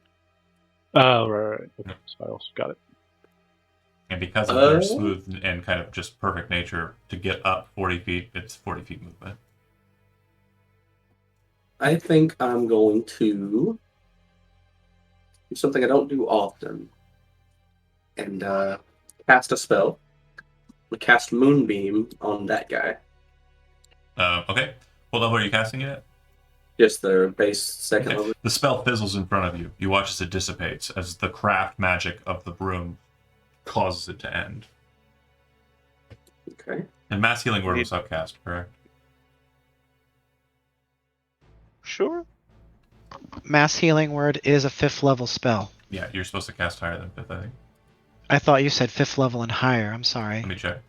Oh, right. Okay. So I also got it. And because of their smooth and kind of just perfect nature, to get up 40 feet, it's 40 feet movement. I think I'm going to do something I don't do often, and cast a spell. We cast Moonbeam on that guy. Okay. What level are you casting it at? Just the base second Okay. level. The spell fizzles in front of you. You watch as it dissipates, as the craft magic of the broom causes it to end. Okay. And Mass Healing Word was upcast, correct? Sure. Mass Healing Word is a 5th level spell. Yeah, you're supposed to cast higher than 5th, I think. I thought you said 5th level and higher. I'm sorry. Let me check.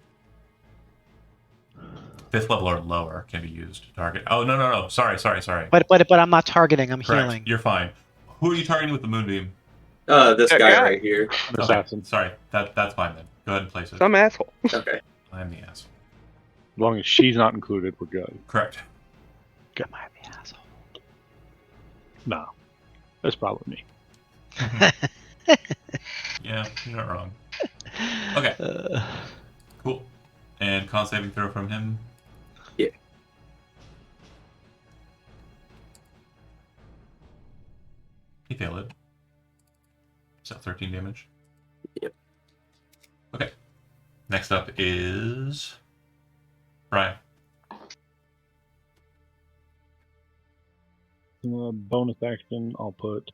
5th level or lower can be used to target. Oh, no. Sorry. But I'm not targeting. I'm Correct. healing. You're fine. Who are you targeting with the Moonbeam? This That guy guy. right here. An assassin. Sorry. That's fine then. Go ahead and place it. Some asshole. Okay. I'm the asshole. As long as she's not included, we're good. Correct. Am I the asshole? No. That's probably me. Yeah, you're not wrong. Okay, cool. And con saving throw from him. Yeah. He failed it. Is that 13 damage? Yep. Okay. Next up is Brian. Bonus action, I'll put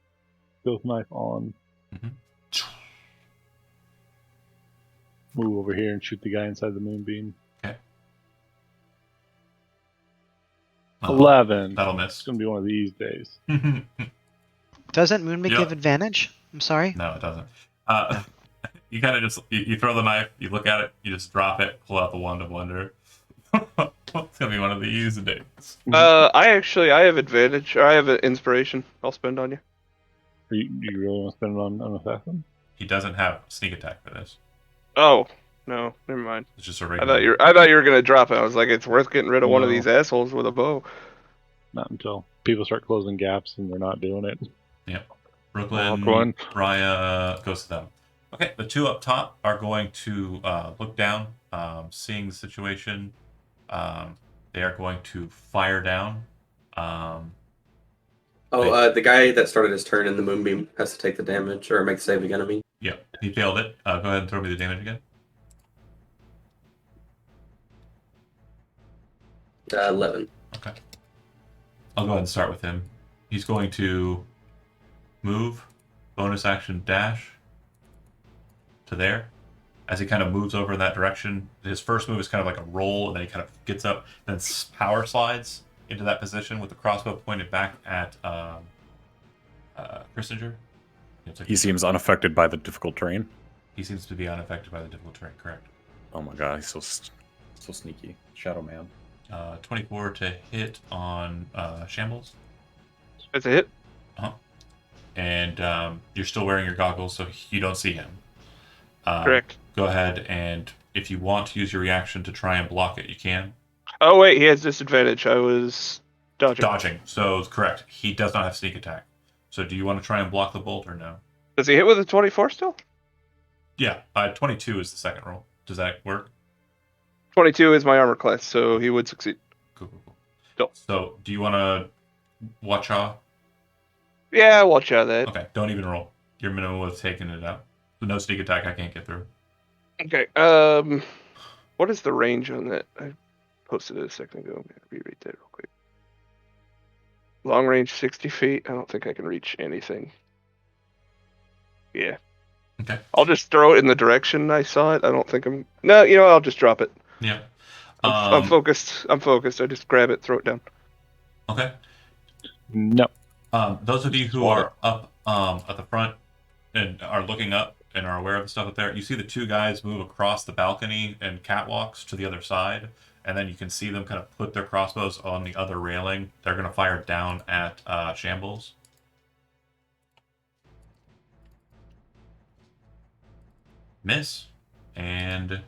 Ghost Knife on. Mhm. Move over here and shoot the guy inside the Moonbeam. Okay. 11. That'll It's miss. going to be one of these days. Doesn't Moonbeam Yeah. give advantage? I'm sorry. No, it doesn't. You kind of just you throw the knife, you look at it, you just drop it, pull out the wand of wonder. It's gonna be one of these days. I have advantage. I have an inspiration. I'll spend on you. Do you really want to spend it on an assassin? He doesn't have sneak attack for this. Oh no, never mind. It's just a I regular. thought you were gonna drop it. I was like, it's worth getting rid of one of No. these assholes with a bow. Not until people start closing gaps and they're not doing it. Brooklyn, One. Raya goes to them. Okay, the 2 up top are going to look down, seeing the situation. They are going to fire down. The guy that started his turn in the Moonbeam has to take the damage or make the save again. I mean, Yeah, he failed it. Go ahead and throw me the damage again. 11. Okay. I'll go ahead and start with him. He's going to move, bonus action dash to there. As he kind of moves over in that direction, his first move is kind of like a roll, and then he kind of gets up, then power slides into that position with the crossbow pointed back at Christinger. He seems unaffected by the difficult terrain. He seems to be unaffected by the difficult terrain, correct. Oh my god, he's so sneaky. Shadow Man. 24 to hit on Shambles. That's a hit. And you're still wearing your goggles, so you don't see him. Correct. Go ahead, and if you want to use your reaction to try and block it, you can. Oh wait, he has disadvantage. I was Dodging. So it's correct. He does not have sneak attack. So do you want to try and block the bolt or no? Does he hit with a 24 still? Yeah, 22 is the second roll. Does that work? 22 is my armor class, so he would succeed. Cool. Cool. So do you want to watch out? Yeah, watch out of that. Okay, don't even roll. Your minimum was taking it out. So no sneak attack, I can't get through. Okay. What is the range on that? I posted it a second ago. I'm gonna reread that real quick. Long range, 60 feet. I don't think I can reach anything. Yeah. Okay. I'll just throw it in the direction I saw it. I don't think I'm. No, I'll just drop it. Yeah. I'm focused. I just grab it, throw it down. Okay. No. Those of you who are up at the front and are looking up and are aware of the stuff up there, you see the two guys move across the balcony and catwalks to the other side, and then you can see them kind of put their crossbows on the other railing. They're going to fire down at Shambles. Miss. And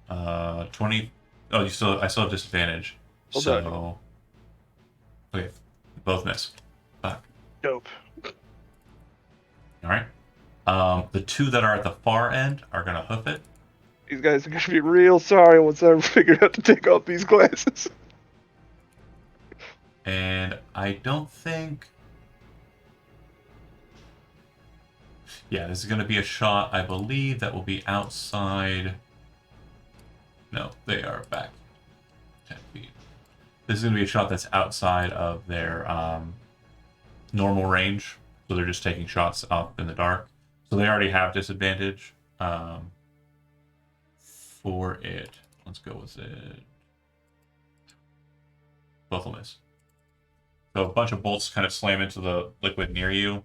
20. Oh, I still have disadvantage. Hold so on. okay, both miss. Dope. All right. The two that are at the far end are gonna hoof it. These guys are gonna be real sorry once I figure out to take off these glasses. And I don't think. Yeah, this is gonna be a shot. I believe that will be outside. No, they are back 10 feet. This is gonna be a shot that's outside of their normal range. So they're just taking shots up in the dark. So they already have disadvantage for it. Let's go with it. Both will miss. So a bunch of bolts kind of slam into the liquid near you.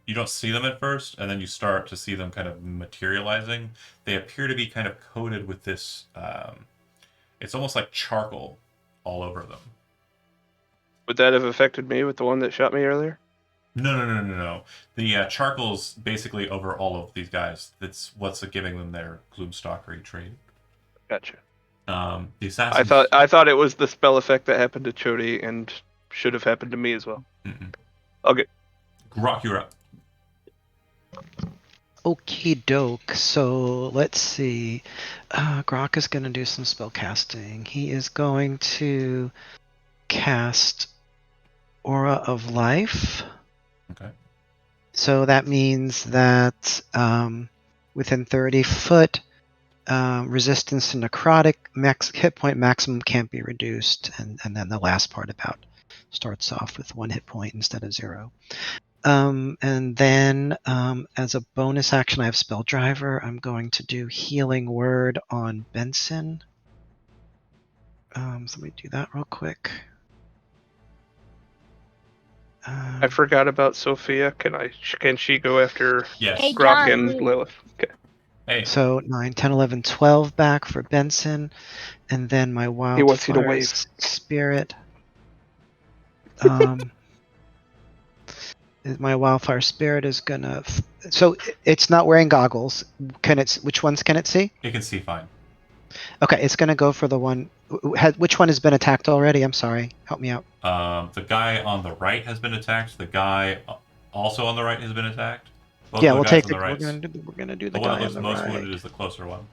You don't see them at first, and then you start to see them kind of materializing. They appear to be kind of coated with this. It's almost like charcoal all over them. Would that have affected me with the one that shot me earlier? No. The charcoal's basically over all of these guys. That's what's giving them their Gloomstalkery trait. Gotcha. The assassins. I thought it was the spell effect that happened to Chody and should have happened to me as well. Mm-mm. Okay. Grok, you're up. Okie doke. So let's see. Grok is going to do some spell casting. He is going to cast Aura of Life. Okay. So that means that within 30 foot, resistance to necrotic hit point maximum can't be reduced, and then the last part about starts off with 1 hit point instead of 0. And then as a bonus action, I have Spell Driver. I'm going to do Healing Word on Benson. So let me do that real quick. I forgot about Sophia. Can she go after Yes. Hey, Grok John. and Lilith? Okay. Hey. So 9, 10, 11, 12 back for Benson. And then my wants you to Wildfire wave. Spirit. My Wildfire Spirit is gonna. So it's not wearing goggles. Which ones can it see? It can see fine. Okay, it's gonna go for the one. Which one has been attacked already? I'm sorry. Help me out. The guy on the right has been attacked. The guy also on the right has been attacked. Both Yeah, of the we'll guys take on the. the We're right. gonna do the The one guy that looks on the most right. wounded is the closer one.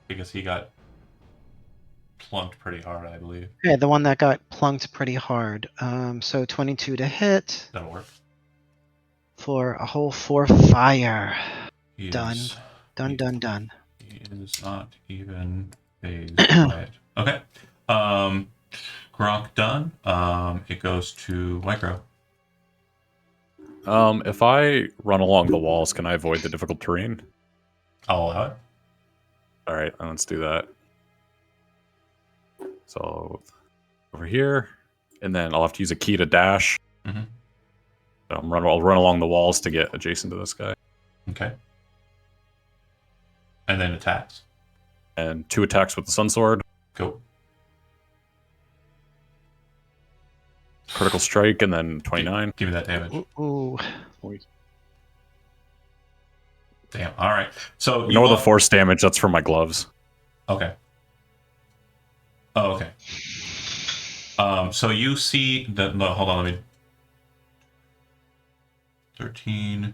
Because he got plunked pretty hard, I believe. Yeah, the one that got plunked pretty hard. So 22 to hit That'll work. for a whole 4 fire. He Done. is- Done. He is not even phased by it. Okay. Gronk done. It goes to Micro. If I run along the walls, can I avoid the difficult terrain? I'll allow it. All right, let's do that. So over here, and then I'll have to use a key to dash. Mhm. I'll run along the walls to get adjacent to this guy. Okay. And then attacks. And 2 attacks with the Sun Sword. Go. Critical strike, and then 29. Give me that damage. Ooh. Damn. All right. So Ignore the walk- force damage. That's from my gloves. Okay. Oh, okay. So you see that. No, hold on. Let me. 13.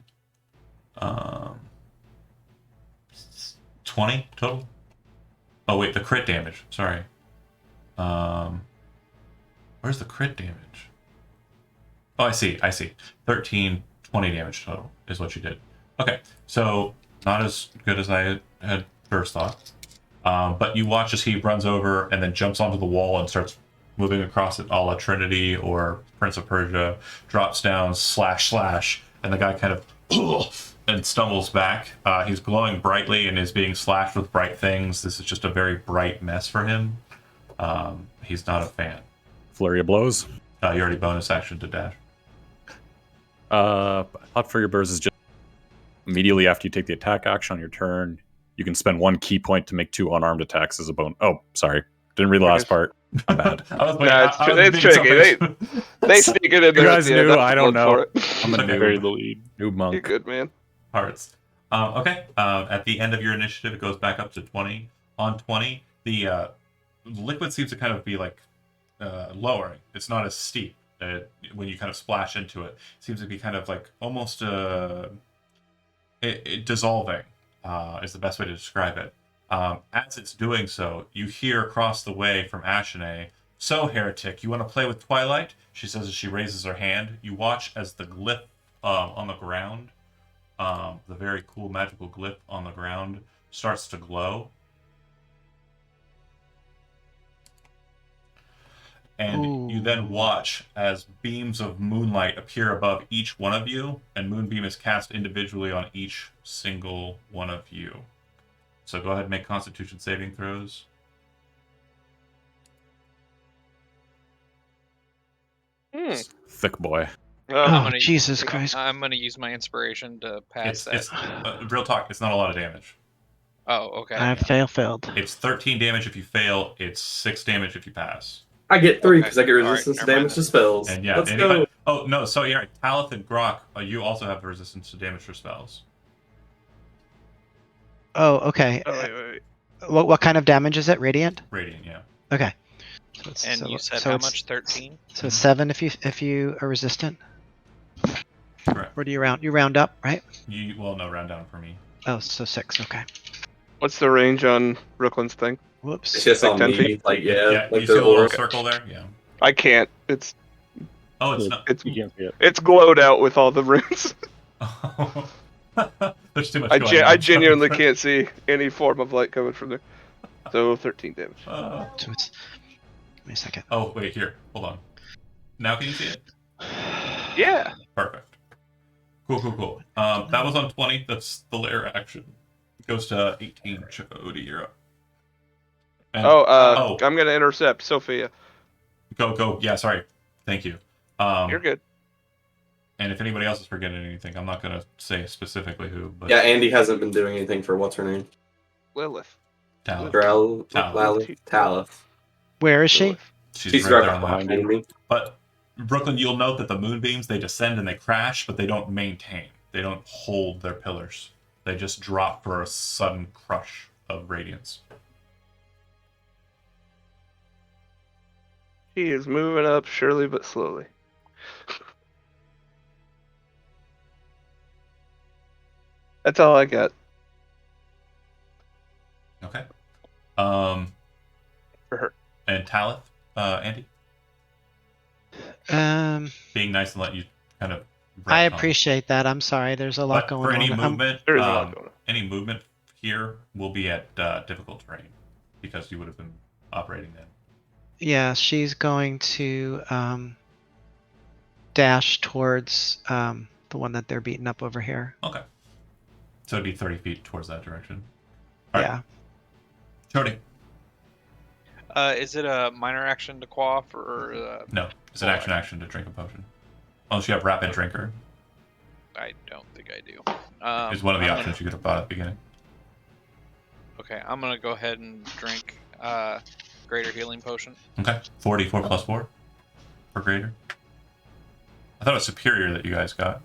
20 total. Oh wait, the crit damage. Sorry. Where's the crit damage? Oh, I see. 13, 20 damage total is what you did. Okay, so not as good as I had first thought. But you watch as he runs over and then jumps onto the wall and starts moving across it, a la Trinity or Prince of Persia. Drops down, slash, and the guy kind of and stumbles back. He's glowing brightly and is being slashed with bright things. This is just a very bright mess for him. He's not a fan. Flurry of blows. You already bonus action to dash. Hot Flurry of Blows is just immediately after you take the attack action on your turn. You can spend 1 key point to make 2 unarmed attacks as a bonus. Oh, sorry. Didn't read the last part. My bad. It's tricky. They sneak it in there. You guys at the end. knew? That's I don't the know. fun for it. I'm a Bury noob. the lead. Noob You're monk. good, man. Parts. Okay. At the end of your initiative, it goes back up to 20. On 20, the liquid seems to kind of be like lowering. It's not as steep when you kind of splash into it. It seems to be kind of like almost it dissolving is the best way to describe it. As it's doing so, you hear across the way from Ashine, "So, heretic, you want to play with Twilight?" She says as she raises her hand. You watch as the glyph on the ground, the very cool magical glyph on the ground, starts to glow. And you then watch as beams of moonlight appear above each one of you, and Moonbeam is cast individually on each single one of you. So go ahead and make Constitution saving throws. Thick boy. Oh, Jesus Christ. I'm gonna use my inspiration to pass that. It's real talk. It's not a lot of damage. Oh, okay. I failed. It's 13 damage if you fail. It's 6 damage if you pass. I get 3 Okay. because I get resistance Alright, to never damage mind to spells. And yeah, Let's anybody. go. Oh no, so yeah, Talith and Grok, you also have resistance to damage for spells. Oh, okay. Oh, wait. What kind of damage is it? Radiant? Radiant, yeah. Okay. And you said so how it's- much? 13? So it's 7 if you are resistant. Correct. Or do you round up, right? Well, no, round down for me. Oh, so 6. Okay. What's the range on Brooklyn's thing? Whoops. It's just Like on 10 me. feet? Like, Yeah, like you the see a little aura. circle there? Yeah. I can't. It's Oh, it's Yeah. not. You can't see it. it's glowed out with all the runes. There's too much I going on. I genuinely can't see any form of light coming from there. So 13 damage. So it's. Give me a second. Oh, wait, here. Hold on. Now can you see it? Yeah. Perfect. Cool. That was on 20. That's the lair action. It goes to 18. Odie, you're up. And, I'm gonna intercept Sophia. Go. Yeah, sorry. Thank you. You're good. And if anybody else is forgetting anything, I'm not going to say specifically who, but Yeah, Andy hasn't been doing anything for what's her name? Lilith. Talith. Talith. Where is she? Lilith. She's right there on the map. behind me. But Brooklyn, you'll note that the moonbeams, they descend and they crash, but they don't maintain. They don't hold their pillars. They just drop for a sudden crush of radiance. She is moving up surely but slowly. That's all I got Okay. for her. And Talith, Andy? Being nice and let you kind of... I retcon. appreciate that. I'm sorry. There's a lot But going for any on. movement, There is a lot going on. any movement here will be at difficult terrain because you would have been operating then. Yeah, she's going to dash towards the one that they're beating up over here. Okay. So it'd be 30 feet towards that direction. All right. Yeah. Jody. Is it a minor action to quaff or? No, it's an action to drink a potion. Unless you have rapid drinker, I don't think I do. is one of the I'm options you could have thought at the beginning. Okay, I'm gonna go ahead and drink greater healing potion. Okay. 44 plus 4 for greater. I thought it was superior that you guys got.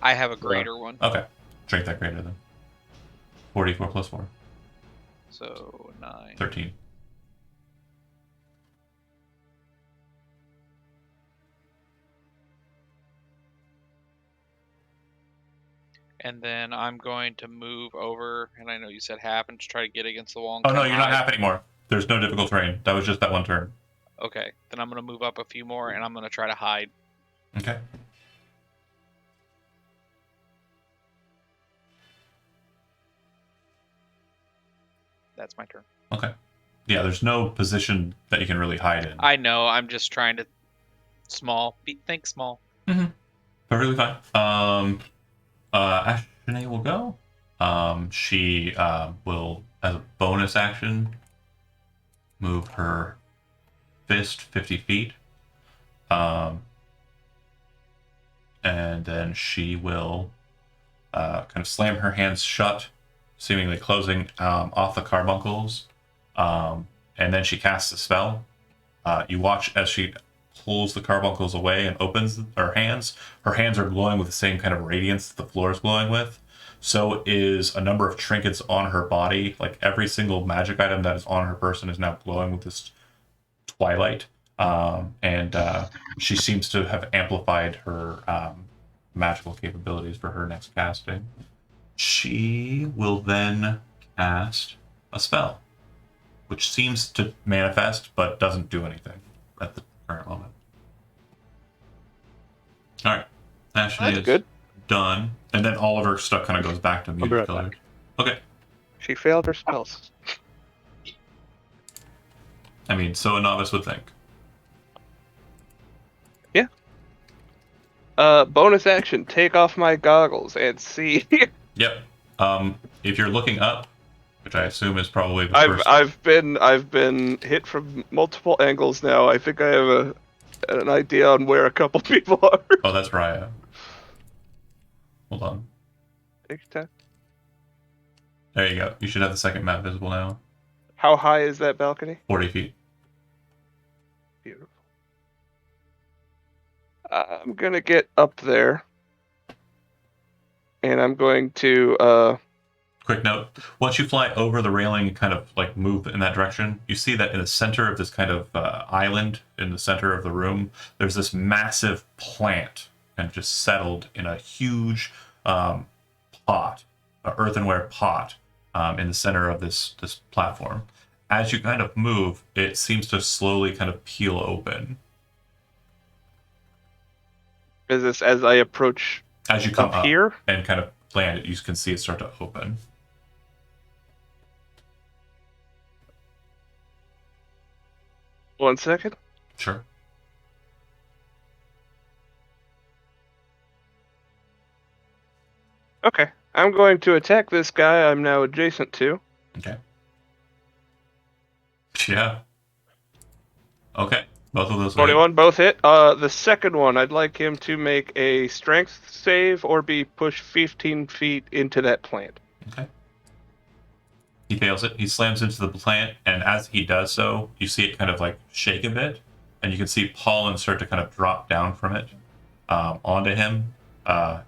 I have a greater one, Okay. Drink that greater then. 44 plus 4. so 9. 13. And then I'm going to move over, and I know you said half, and just try to get against the wall. And Oh no, kinda you're not hide. half anymore. There's no difficult terrain. That was just that one turn. Okay, then I'm going to move up a few more, and I'm going to try to hide. Okay. That's my turn. Okay. Yeah, there's no position that you can really hide in. I know, I'm just trying to think small. Perfectly fine. Ashtonay will go. She will, as a bonus action, move her fist 50 feet. And then she will kind of slam her hands shut, seemingly closing off the carbuncles. And then she casts a spell. You watch as she pulls the carbuncles away and opens her hands. Her hands are glowing with the same kind of radiance that the floor is glowing with. So is a number of trinkets on her body. Like every single magic item that is on her person is now glowing with this twilight. And she seems to have amplified her magical capabilities for her next casting. She will then cast a spell, which seems to manifest but doesn't do anything at the current moment. All right, Ashley That's is good. done, and then all of her stuff kind of goes back to be muted right color. back. Okay, She failed her spells. I mean, so a novice would think. Bonus action: take off my goggles and see. Yep. If you're looking up, which I assume is probably the I've first. I've been hit from multiple angles now. I think I have an idea on where a couple people are. Oh, that's Raya. Hold on. Take your time. There you go. You should have the second map visible now. How high is that balcony? 40 feet. Beautiful. I'm gonna get up there, and I'm going to Quick note, once you fly over the railing and kind of like move in that direction, you see that in the center of this kind of island, in the center of the room, there's this massive plant and just settled in a huge pot, an earthenware pot in the center of this platform. As you kind of move, it seems to slowly kind of peel open. Is this as I approach As you come up up here? and kind of land it, you can see it start to open. One second. Sure. Okay. I'm going to attack this guy I'm now adjacent to. Okay. Yeah. Okay. Both of those. 21, both hit. The second one, I'd like him to make a strength save or be pushed 15 feet into that plant. Okay. He fails it. He slams into the plant, and as he does so, you see it kind of like shake a bit, and you can see pollen start to kind of drop down from it onto him.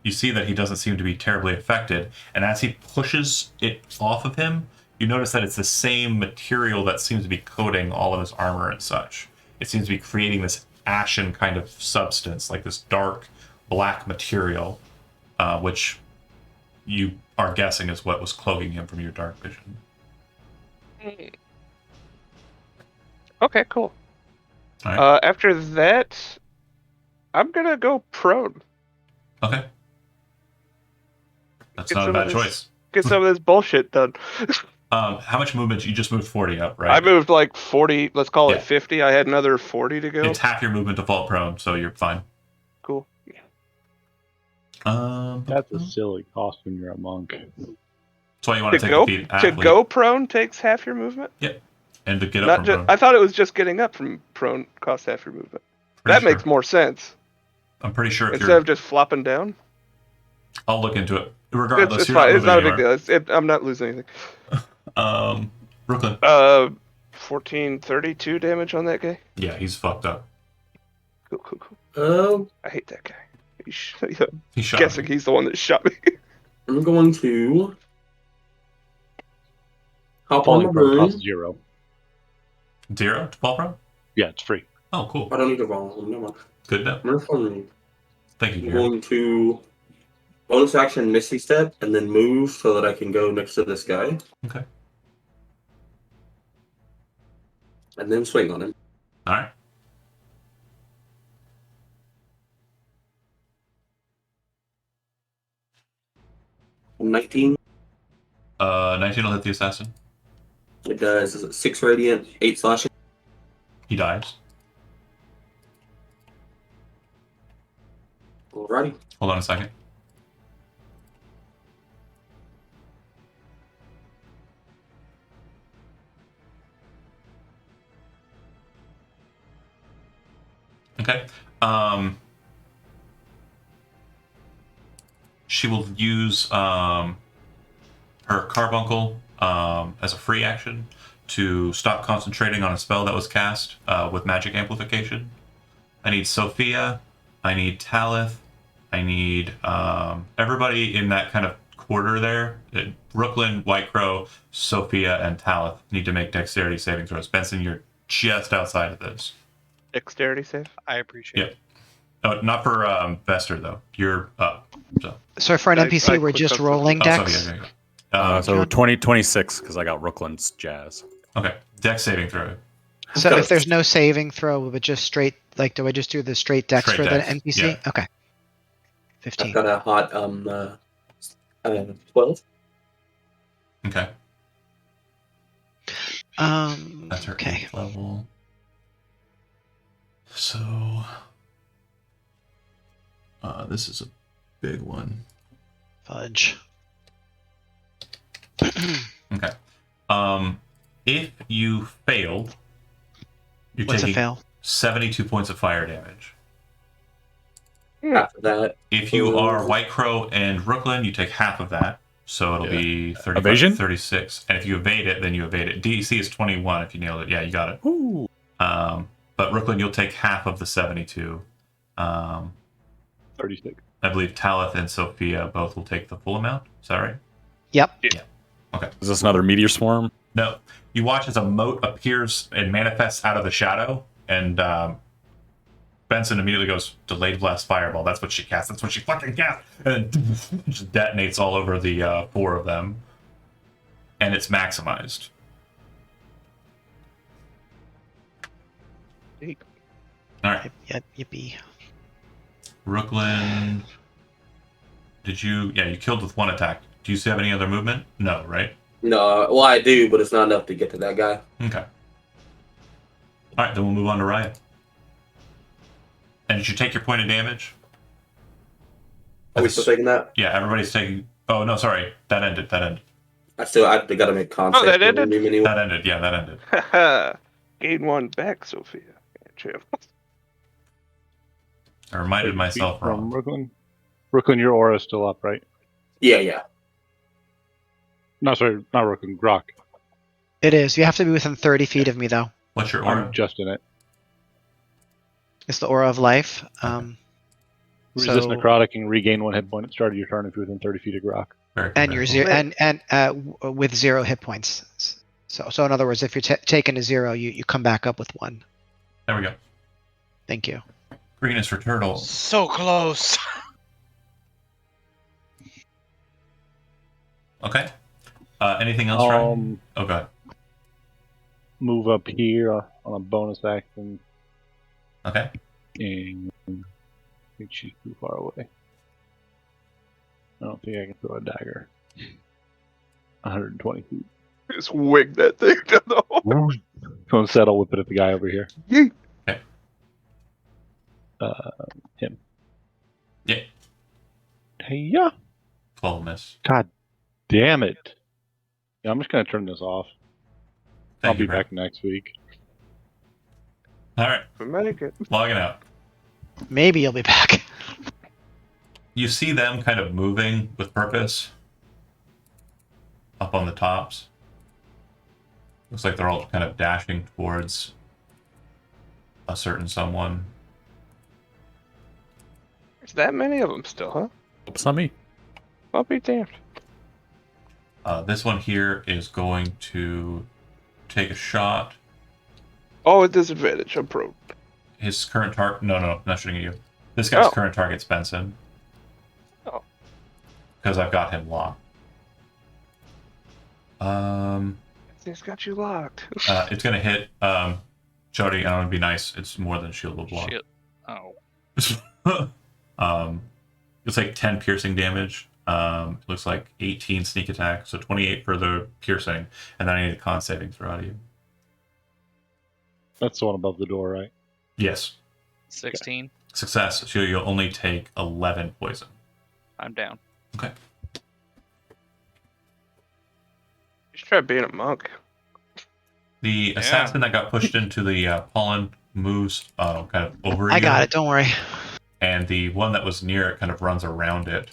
You see that he doesn't seem to be terribly affected, and as he pushes it off of him, you notice that it's the same material that seems to be coating all of his armor and such. It seems to be creating this ashen kind of substance, like this dark black material, which you are guessing is what was cloaking him from your dark vision. Okay, cool. All right. After that, I'm gonna go prone. Okay. That's Get not a some bad of this- choice. Get some of this bullshit done. How much movement? You just moved 40 up, right? I moved like 40, let's call Yeah. it 50. I had another 40 to go. It's half your movement to fall prone, so you're fine. Cool. That's a silly cost when you're a monk. That's why you want to take go, the feet to athlete. go prone takes half your movement? And to get up Not from just, prone. I thought it was just getting up from prone costs half your movement. Pretty That sure. makes more sense. I'm pretty sure if Instead you're... of just flopping down. I'll look into it. Regardless, It's you're fine. not It's not a moving big deal. I'm not losing anything. anywhere. Brooklyn. 1432 damage on that guy. Yeah, he's fucked up. Cool. I hate that guy. He shot Guessing me. he's the one that shot me. I'm going to hop on Falling the prone broom. costs 0. 0 to fall prone? Yeah, it's free. Oh, cool. I don't need to roll. Never mind. Good enough. I'm Thank you, I'm Jared. going to Bonus action Misty Step, and then move so that I can go next to this guy. Okay. And then swing on him. All right. I'm 19. 19 will hit the assassin. It does 6 radiant, 8 slashing. He dies. Alrighty. Hold on a second. Okay. She will use her carbuncle as a free action to stop concentrating on a spell that was cast with magic amplification. I need Sophia. I need Talith. I need everybody in that kind of quarter there. Brooklyn, White Crow, Sophia, and Talith need to make dexterity saving throws. Benson, you're just outside of this. Dexterity save. I appreciate Yep. Oh, not for Vester, though. You're up. So for an I NPC, we're clicked just on rolling Oh, dex. Sophia, okay. So 26 because I got Rookland's jazz. Okay. Dex saving throw. So if there's no saving throw, but just straight, like, do I just do the straight dex Straight for dex, the NPC? yeah. Okay. I've 15. got a hot 12. Okay. That's her Okay. 8th level. So, this is a big one. Fudge. Okay. If you failed, you're What's a taking fail? 72 points of fire damage. After that, If you are White Crow and Brooklyn, you take half of that. So it'll be 35, Evasion? 36. And if you evade it, then you evade it. DC is 21 if you nailed it. Yeah, you got it. Ooh. But Brooklyn, you'll take half of the 72. 36. I believe Talith and Sophia both will take the full amount. Is that right? Yep. Is this another meteor swarm? No. You watch as a moat appears and manifests out of the shadow, and Benson immediately goes, delayed blast fireball. That's what she casts. That's what she fucking casts. And it just detonates all over the 4 of them. And it's maximized. Hey. All right. Yep. Yippee. Brooklyn. Did you... Yeah, you killed with 1 attack. Do you have any other movement? No, right? no, well, I do, but it's not enough to get to that guy. Okay. All right, then we'll move on to Riot. And did you take your point of damage? Are we still taking that? Yeah, everybody's taking... Oh, no, sorry. That ended. I gotta make contact. that ended? Anyway. That ended. Yeah, that ended. Gain 1 back, Sophia. Gotcha. I reminded myself From wrong. Brooklyn. Brooklyn, your aura is still up, right? Yeah. No, sorry, not Brooklyn. Grok. It is. You have to be within 30 feet of me, though. What's your aura? I'm just in it. It's the aura of life. Resist So- necrotic and regain 1 hit point at the start of your turn if you're within 30 feet of Grok. Very And you're careful. with 0 hit points. So in other words, if you're taken to 0, you come back up with 1. There we go. Thank you. Green is for turtles. So close. Okay. Anything else, Ryan? Oh, God. Move up here on a bonus action, Okay. and I think she's too far away. I don't think I can throw a dagger. 120 feet. Just wig that thing to the hole. Go and settle, whip it at the guy over here. Yeet. Okay. Him. Yeah. Hey, yeah. 12 miss. God damn it. Yeah, I'm just gonna turn this off. Thank I'll be you, Brad. back next week. All right. Make it. Logging out. Maybe you'll be back. You see them kind of moving with purpose up on the tops. Looks like they're all kind of dashing towards a certain someone. There's that many of them still, huh? It's not me. I'll be damned. This one here is going to take a shot. Oh, at disadvantage. I'm prone. His current target... No, not shooting at you. This guy's Oh. current target's Benson. Oh. because I've got him locked. It's got you locked. It's gonna hit Jody. I want to be nice. It's more than shield will block. Shit. Oh. It's like 10 piercing damage. It looks like 18 sneak attack, so 28 for the piercing, and then I need a con saving throw out of you. That's the one above the door, right? Yes. 16. Success. So you'll only take 11 poison. I'm down. Okay. You should try being a monk. The assassin that got pushed into the pollen moves kind of over I you. got it. Don't worry. And the one that was near it kind of runs around it.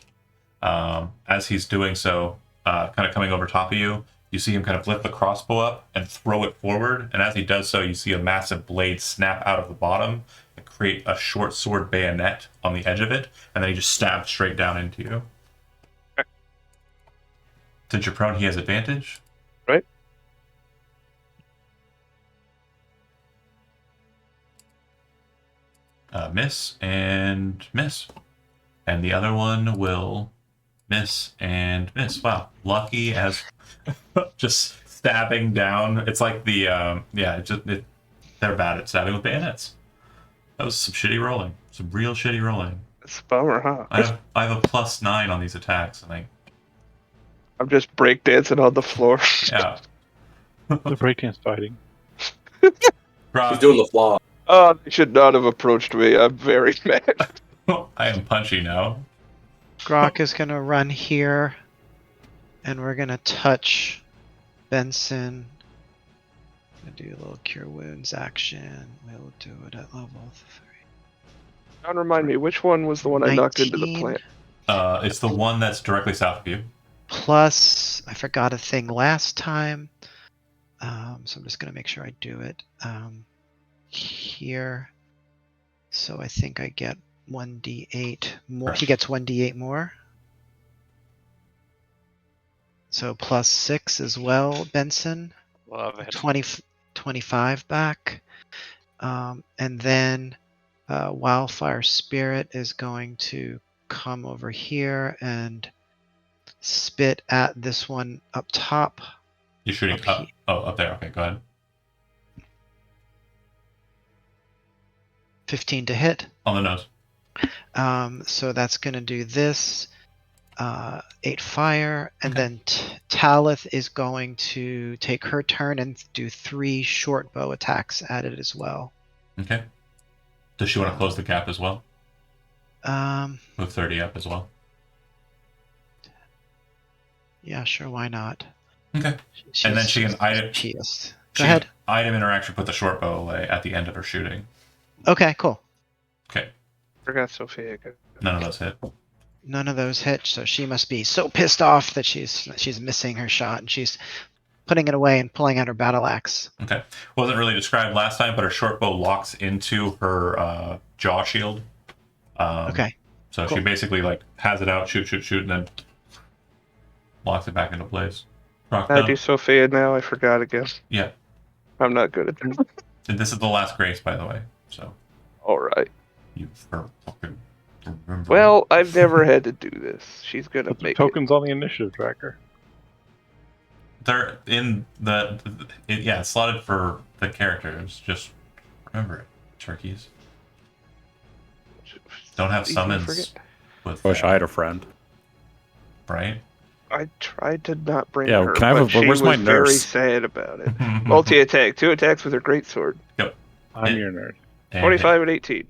As he's doing so, kind of coming over top of you, you see him kind of lift the crossbow up and throw it forward. And as he does so, you see a massive blade snap out of the bottom and create a short sword bayonet on the edge of it. And then he just stabs straight down into you. Since you're prone, he has advantage. Right. Miss and miss. And the other one will miss and miss. Wow. Lucky as just stabbing down. It's like the, they're bad at stabbing with bayonets. That was some shitty rolling. Some real shitty rolling. It's a bummer, huh? I have a +9 on these attacks, and I'm just breakdancing on the floor. yeah. The breakdance fighting. He's doing the flaw. Oh, they should not have approached me. I'm very mad. I am punchy now. Grok is going to run here, and we're going to touch Benson. Gonna do a little Cure Wounds action. We'll do it at level 3. Don't remind me, which one was the one I knocked into the 19. plant? It's the one that's directly south of you. Plus, I forgot a thing last time, so I'm just going to make sure I do it here. So I think I get 1d8 more. He gets 1d8 more. So +6 as well, Benson. Love it. 25 back. And then Wildfire Spirit is going to come over here and spit at this one up top. You're shooting Up up. here. Oh, up there. Okay, go ahead. 15 to hit. On the nose. So that's going to do this. 8 fire. And then Talith is going to take her turn and do 3 short bow attacks at it as well. Okay. Does she want to close the gap as well? Move 30 up as well. Yeah, sure. Why not? Okay. And then she can item. Cheapest. She Go ahead. Item interaction. Put the short bow away at the end of her shooting. Okay, cool. Okay. Forgot Sophia. None of those hit. None of those hit, so she must be so pissed off that she's missing her shot and she's putting it away and pulling out her battle axe. Okay. Wasn't really described last time, but her short bow locks into her jaw shield. Okay. So Cool. she basically has it out, shoot, and then locks it back into place. Rock I down. do Sophia now. I forgot again. Yeah. I'm not good at that. And this is the last grace, by the way. So All right. you fucking remember. Well, I've never had to do this. She's gonna Put the make tokens on the initiative tracker. They're in it's slotted for the characters. Just remember it, turkeys. it. Don't have Easy to summons forget. with Wish I had a friend. right? I tried to not bring Yeah, her, can I have but a- she where's was my very nurse? sad about it. Multi-attack, 2 attacks with her greatsword. I'm And- your nerd. And 25 and 18.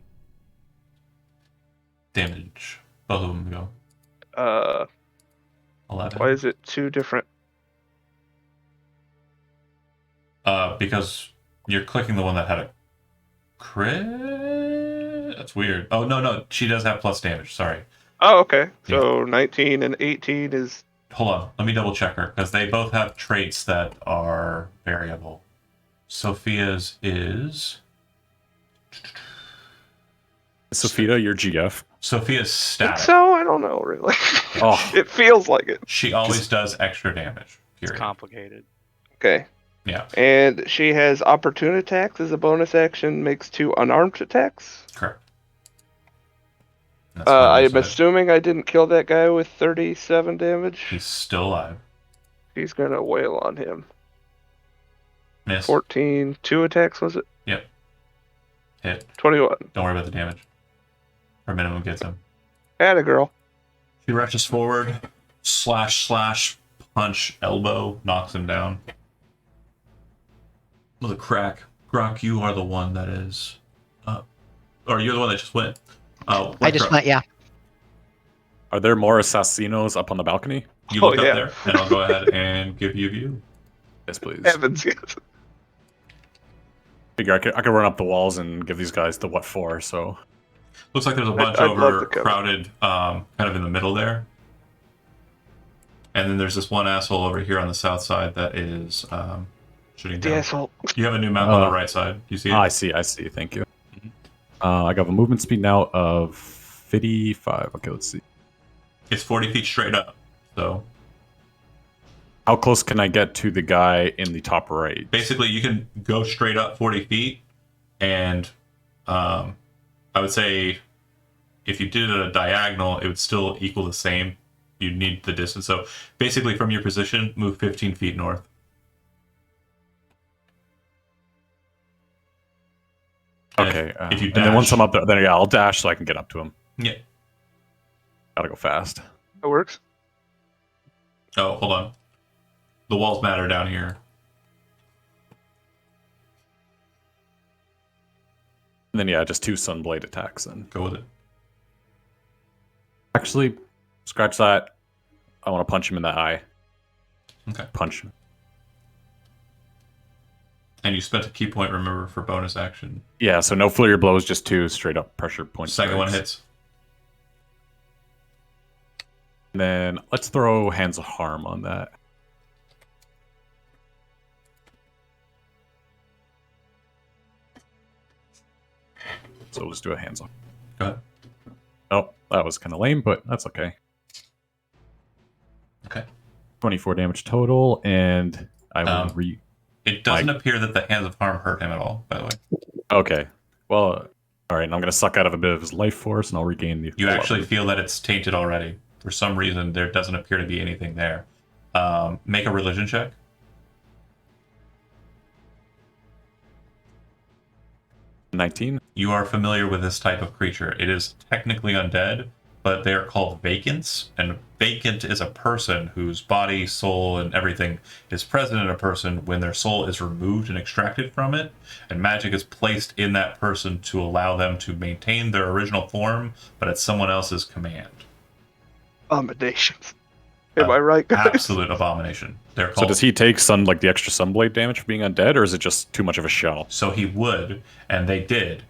damage. Both of them go 11. Why is it 2 different? Because you're clicking the one that had a crit. That's weird. Oh no, she does have plus damage. Sorry. Oh, okay. So 19 and 18 is Hold on. Let me double check her because they both have traits that are variable. Sophia's is Sophia, your GF. Sophia's think static. so. I don't know really. Oh, It feels like it. She always does extra damage. It's Period. complicated. Okay. Yeah, And she has opportune attacks as a bonus action, makes 2 unarmed attacks. correct. That's fine, I you am said. assuming I didn't kill that guy with 37 damage. He's still alive. He's gonna wail on him. Miss. 14, 2 attacks, was it? Yep. Hit. 21. Don't worry about the damage. Her minimum gets him. Atta girl. She rushes forward, slash, punch, elbow, knocks him down. With a crack. Grok, you are the one that is up. Or you're the one that just went. I just went, yeah. Are there more assassinos up on the balcony? You Oh, look yeah. up there, and I'll go ahead and give you a view. Yes, please. Heavens, yes. Figure I could run up the walls and give these guys the what for, so. Looks like there's a bunch I'd love over to cover. crowded, kind of in the middle there. And then there's this one asshole over here on the south side that is shooting The down. asshole. You have a new map on the right side. You see it? I see, thank you. I got a movement speed now of 55. Okay, let's see. It's 40 feet straight up. So How close can I get to the guy in the top right? basically, you can go straight up 40 feet, and I would say if you did it at a diagonal, it would still equal the same. You'd need the distance. So basically, from your position, move 15 feet north. And Okay. if you and then once dash- I'm up there, then yeah, I'll dash so I can get up to him. Yeah. Gotta go fast. That works. Oh, hold on. The walls matter down here. And then yeah, just 2 Sunblade attacks then. Go with it. Actually, scratch that. I want to punch him in the eye. Okay. Punch him. And you spent a key point, remember, for bonus action. Yeah, so no flurry of blows, just 2 straight up pressure points. Second one hits. And then let's throw Hands of Harm on that. So let's do a Hands of. Go ahead. Oh, that was kind of lame, but that's okay. Okay. 24 damage total, and I will It doesn't appear that the Hands of Harm hurt him at all, by the way. Okay. Well, all right, and I'm going to suck out of a bit of his life force, and I'll regain the... You actually feel that it's tainted already. For some reason, there doesn't appear to be anything there. Make a religion check. $19. You are familiar with this type of creature. It is technically undead, but they are called vacants. And vacant is a person whose body, soul, and everything is present in a person when their soul is removed and extracted from it. And magic is placed in that person to allow them to maintain their original form, but at someone else's command. Abominations. Am I right, guys? Absolute abomination. They're called. So does he take the extra Sunblade damage for being undead, or is it just too much of a shell? So he would, and they did,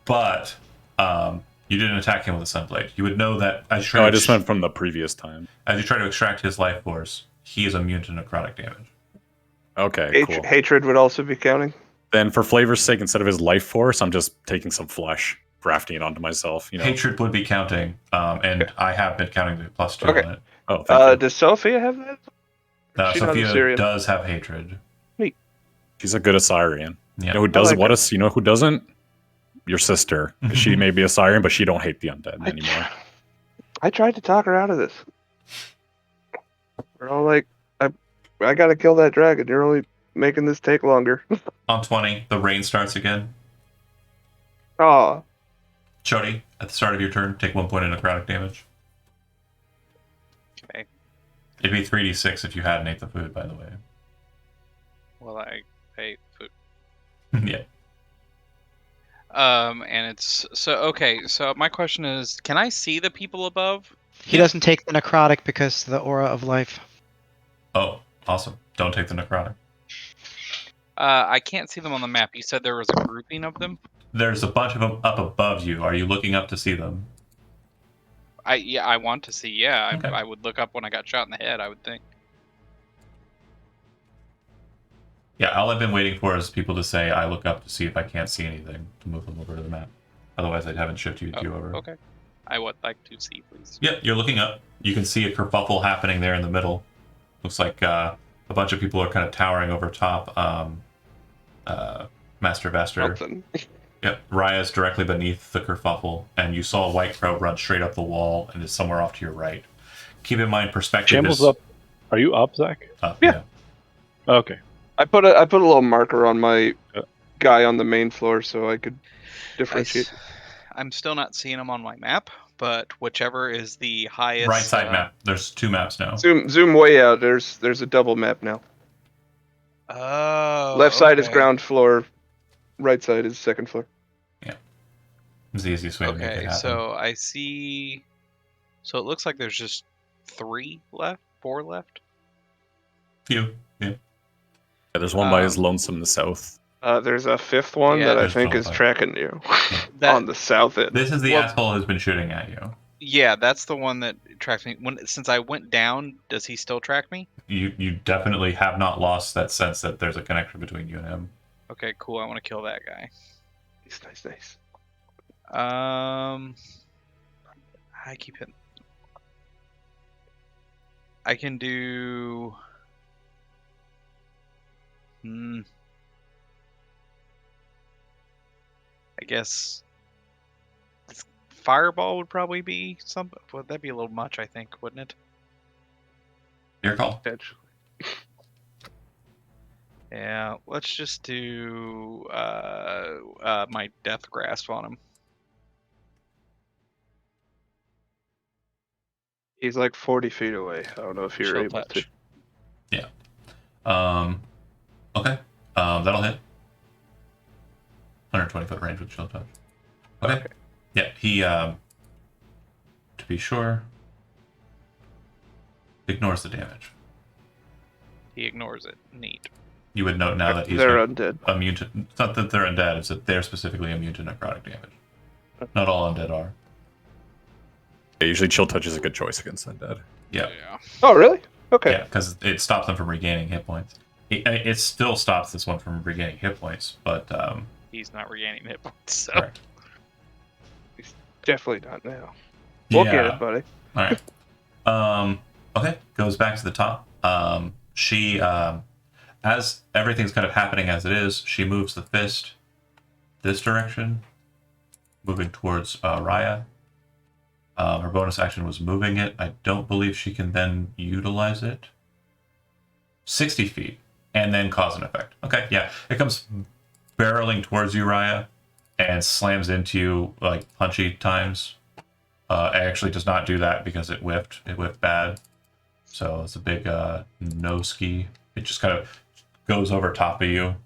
but you didn't attack him with a Sunblade. You would know that as you try No, to I just meant from the previous time. as you try to extract his life force, he is immune to necrotic damage. Okay, cool. Hatred would also be counting. Then for flavor's sake, instead of his life force, I'm just taking some flesh, grafting it onto myself. You know. Hatred would be counting, and I have been counting the +2 Okay. on it. Oh, thank you. Does Sophia have that? She's not a Sophia Syrian. does have hatred. She's a good Assyrian. Yeah. You know who does like what? her. You know who doesn't? Your sister. She may be Assyrian, but she don't hate the undead I- anymore. I tried to talk her out of this. We're all like, I gotta kill that dragon. You're only making this take longer. On 20, the rain starts again. Aw. Chody, at the start of your turn, take 1 point of necrotic damage. Okay. It'd be 3d6 if you hadn't ate the food, by the way. Well, I ate food. Yeah. And it's so okay. So my question is, can I see the people above? He doesn't take the necrotic because the aura of life. Oh, awesome. Don't take the necrotic. I can't see them on the map. You said there was a grouping of them. There's a bunch of them up above you. Are you looking up to see them? I want to see. Yeah, Okay. I would look up when I got shot in the head. I would think. Yeah, all I've been waiting for is people to say, I look up to see if I can't see anything to move them over to the map. Otherwise, I haven't shifted you over. Okay. I would like to see, please. Yep, you're looking up. You can see a kerfuffle happening there in the middle. Looks like a bunch of people are kind of towering over top Master Vaster. Something. Yep, Raya's directly beneath the kerfuffle, and you saw White Crow run straight up the wall and is somewhere off to your right. Keep in mind, perspective Shambles is up. Are you up, Zach? up. Yeah. Okay. I put a little marker on my Uh. guy on the main floor so I could differentiate. I'm still not seeing them on my map, but whichever is the highest. Right side map. There's 2 maps now. Zoom way out. There's a double map now. Oh. Left side is okay. ground floor. Right side is second floor. It's the easiest way to make it Okay, happen. so I see. So it looks like there's just 4 left. Few. Yeah. Yeah, there's one by his lonesome in the south. There's a fifth one Yeah. that I There's think double is map. tracking you That- on the south end. This is the Well- asshole who's been shooting at you. Yeah, that's the one that tracked me. Since I went down, does he still track me? You definitely have not lost that sense that there's a connection between you and him. Okay, cool. I want to kill that guy. Nice. I keep hitting. I can do. I guess fireball would probably be some. Would that be a little much? I think, wouldn't it? Your call. Potentially. Yeah. Let's just do my death grasp on him. He's like 40 feet away. I don't know if you're Chill able to. touch. Okay. That'll hit. 120 foot range with chill touch. Okay. Yeah, he to be sure ignores the damage. He ignores it. Neat. You would note now that he's They're undead. immune to. It's not that they're undead; it's that they're specifically immune to necrotic damage. Not all undead are. Yeah, usually chill touch is a good choice against undead. Yeah, Oh, really? Okay. yeah, because it stops them from regaining hit points. It still stops this one from regaining hit points, but He's not regaining hit points. So. correct. Definitely not now. We'll get Yeah. it, buddy. All right. Okay. Goes back to the top. She, as everything's kind of happening as it is, she moves the fist this direction, moving towards Raya. Her bonus action was moving it. I don't believe she can then utilize it. 60 feet, and then cause an effect. Okay, yeah. It comes barreling towards you, Raya, and slams into you like punchy times. It actually does not do that because it whiffed. It whiffed bad. So it's a big no ski. It just kind of goes over top of you.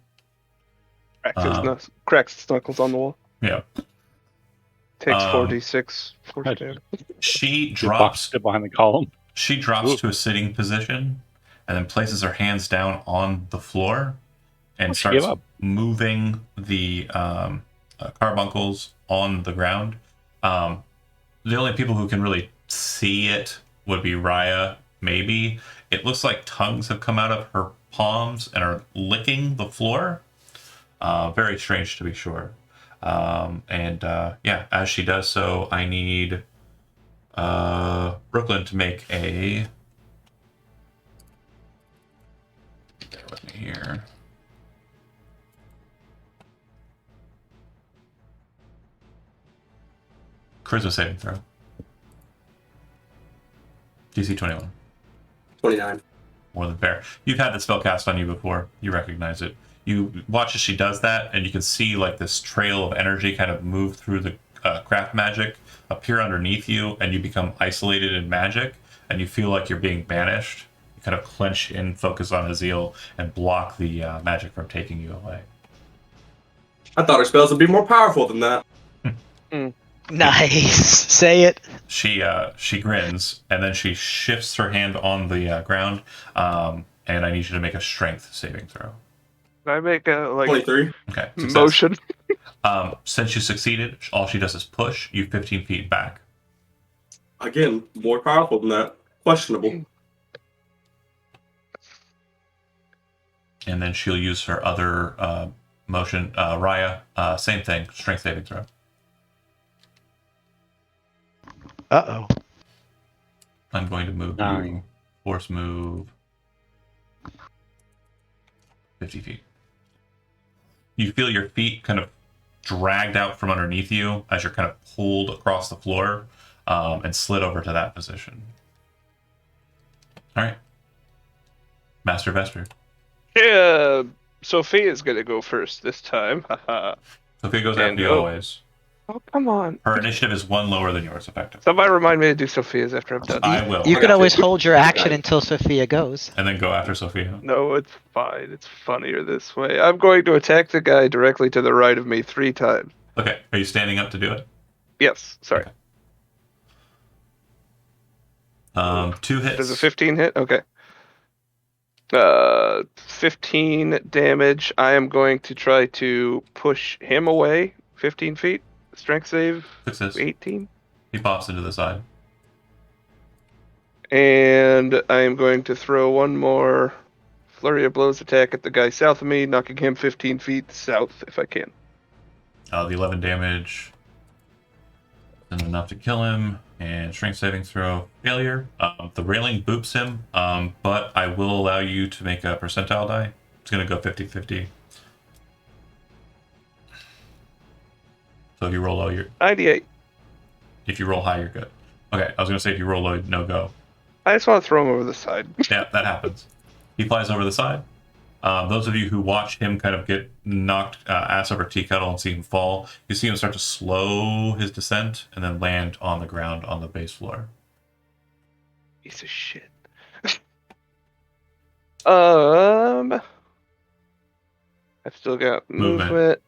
Cracks his knuckles on the wall. Yeah. Takes Um, 4d6 force damage. She Get boxed drops. behind the column. She drops Ooh. to a sitting position, and then places her hands down on the floor, and She gave starts up. moving the carbuncles on the ground. The only people who can really see it would be Raya, maybe. It looks like tongues have come out of her palms and are licking the floor. Very strange, to be sure. Yeah, as she does so, I need Brooklyn to make a. Bear with me here. Charisma saving throw. DC 21. 29. More than fair. You've had the spell cast on you before. You recognize it. You watch as she does that, and you can see like this trail of energy kind of move through the craft magic, appear underneath you, and you become isolated in magic, and you feel like you're being banished. You kind of clench in, focus on Azil, and block the magic from taking you away. I thought her spells would be more powerful than that. Nice. Say it. She grins, and then she shifts her hand on the ground, and I need you to make a strength saving throw. Can I make a 23. Okay. Success. motion? Since you succeeded, all she does is push you 15 feet back. Again, more powerful than that. Questionable. And then she'll use her other motion. Raya, same thing, strength saving throw. Uh-oh. I'm going to move you. 9. Force move 50 feet. You feel your feet kind of dragged out from underneath you as you're kind of pulled across the floor and slid over to that position. All right. Master Vester. Yeah, Sophia's gonna go first this time. Haha. Sophia goes And after you oh. always. Oh, come on. Her initiative is 1 lower than yours, effectively. Somebody remind me to do Sophia's after I'm done. I will. You I could got always you. hold your action Got it. until Sophia goes. And then go after Sophia. No, it's fine. It's funnier this way. I'm going to attack the guy directly to the right of me 3 times. Okay. Are you standing up to do it? Yes, sorry. Okay. 2 hits. Does a 15 hit? Okay. 15 damage. I am going to try to push him away 15 feet. Strength save Success. 18. He pops into the side. And I am going to throw one more flurry of blows attack at the guy south of me, knocking him 15 feet south if I can. The 11 damage isn't enough to kill him. And strength saving throw failure. The railing boops him, but I will allow you to make a percentile die. It's going to go 50-50. So if you roll low, you're 98. if you roll high, you're good. Okay, I was going to say if you roll low, no go. I just want to throw him over the side. Yeah, that happens. He flies over the side. Those of you who watch him kind of get knocked ass over tea kettle and see him fall, you see him start to slow his descent and then land on the ground on the base floor. Piece of shit. I've still got movement.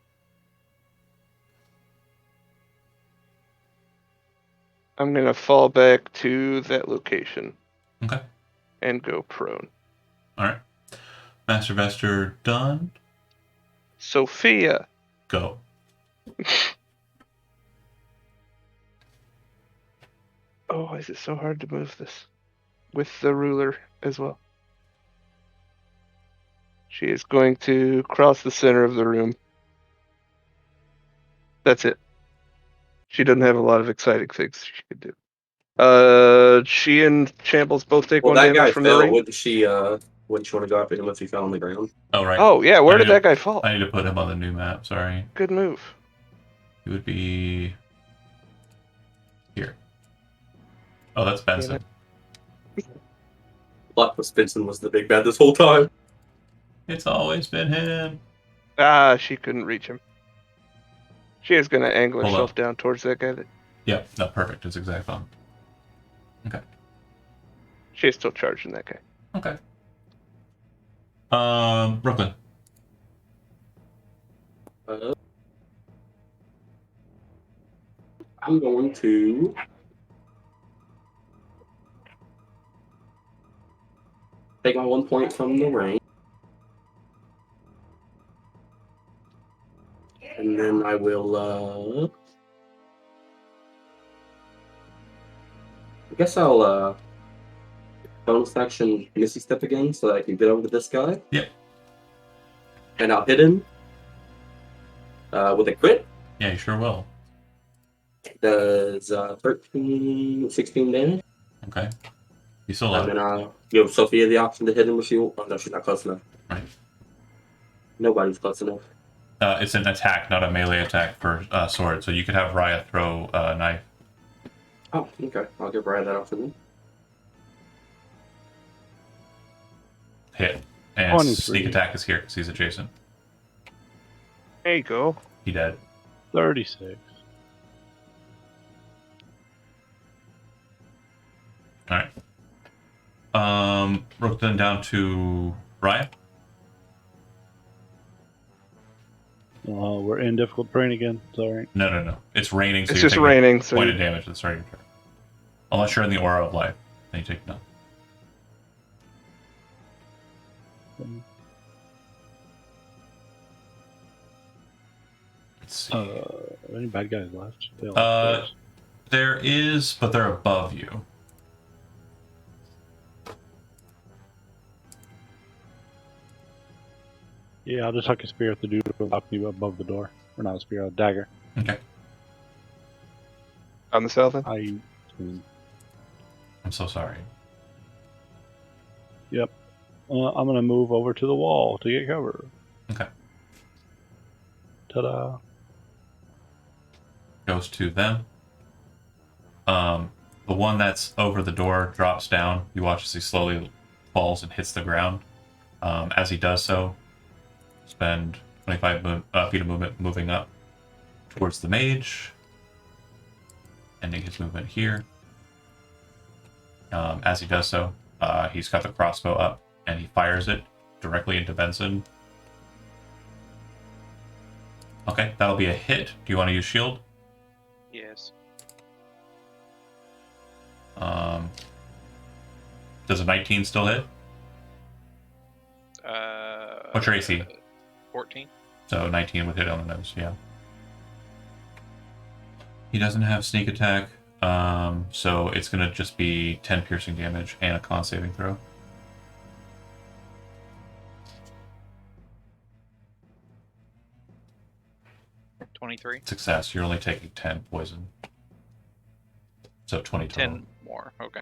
I'm gonna fall back to that location. Okay. And go prone. All right. Master Vester done. Sophia. Go. Oh, why is it so hard to move this? With the ruler as well. She is going to cross the center of the room. That's it. She doesn't have a lot of exciting things she could do. She and Shambles both take Well, 1 that guy damage from the fell. ring. Wouldn't she want to go after him if he fell on the ground? Oh, right. Oh, yeah, where I did need that guy fall? I need to put him on the new map. Sorry. Good move. He would be here. Oh, that's Benson. Blackwood Benson was the big bad this whole time. It's always been him. Ah, she couldn't reach him. She is going to angle Hold herself up. down towards that guy. Yeah, no, perfect. It's exact on. Okay. She is still charging that guy. Okay. Brooklyn. I'm going to take my 1 point from the range. And then I will, I guess I'll, bonus action Missy Step again so that I can get over to this guy. Yep. And I'll hit him with a crit. Yeah, you sure will. Does 13, 16 damage. Okay. You still And love then it. I'll give Sophia the option to hit him if she wants. Oh, no, she's not close enough. Right. Nobody's close enough. It's an attack, not a melee attack for sword. So you could have Raya throw a knife. Oh, okay. I'll give Brad that option then. Hit. And 23. sneak attack is here because he's adjacent. There you go. He dead. 36. All right. Brooklyn down to Raya. We're in difficult terrain again. Sorry. No. It's raining. So It's you're just taking raining, so point you- of damage at the start of your turn. Unless you're in the aura of life, then you take none. Let's see. Are any bad guys left? They all upstairs. There is, but they're above you. Yeah, I'll just huck a spear at the dude who knocked me above the door. Or not a spear, a dagger. Okay. On the south end? I'm so sorry. Yep. I'm gonna move over to the wall to get cover. Okay. Ta-da. goes to them. The one that's over the door drops down. You watch as he slowly falls and hits the ground. As he does so, spend 25 feet of movement moving up towards the mage, ending his movement here. As he does so, he's got the crossbow up and he fires it directly into Benson. Okay, that'll be a hit. Do you want to use shield? Yes. Does a 19 still hit? What's your AC? 14. So 19 would hit on the nose, yeah. He doesn't have sneak attack, so it's going to just be 10 piercing damage and a con saving throw. Success. You're only taking 10 poison. So 20 total. 10 more. Okay.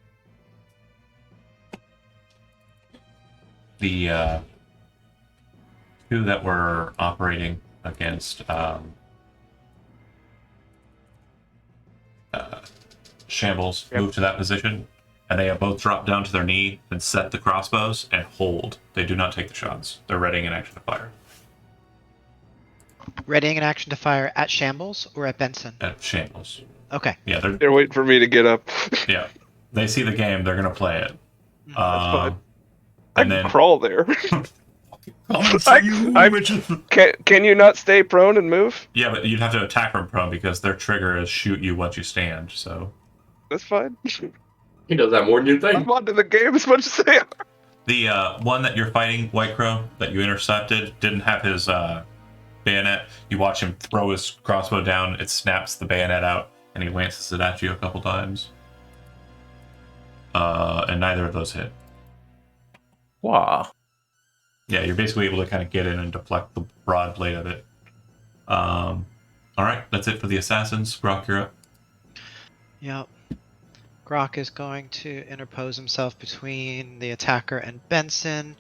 The two that were operating against Shambles move to that position, and they have both dropped down to their knee and set the crossbows and hold. They do not take the shots. They're readying an action to fire. Readying an action to fire at Shambles or at Benson? At Shambles. Okay. Yeah, They're waiting for me to get up. yeah. They see the game. They're gonna play it. That's fine. I can crawl there. I Can you not stay prone and move? Yeah, but you'd have to attack from prone because their trigger is shoot you once you stand. So That's fine. He does that more than you think. I'm onto the game as much as they are. the one that you're fighting, White Crow, that you intercepted, didn't have his bayonet. You watch him throw his crossbow down. It snaps the bayonet out, and he lances it at you a couple times. And neither of those hit. Wow. Yeah, you're basically able to kind of get in and deflect the broad blade of it. All right, that's it for the assassins. Grok, you're up. Yep. Grok is going to interpose himself between the attacker and Benson.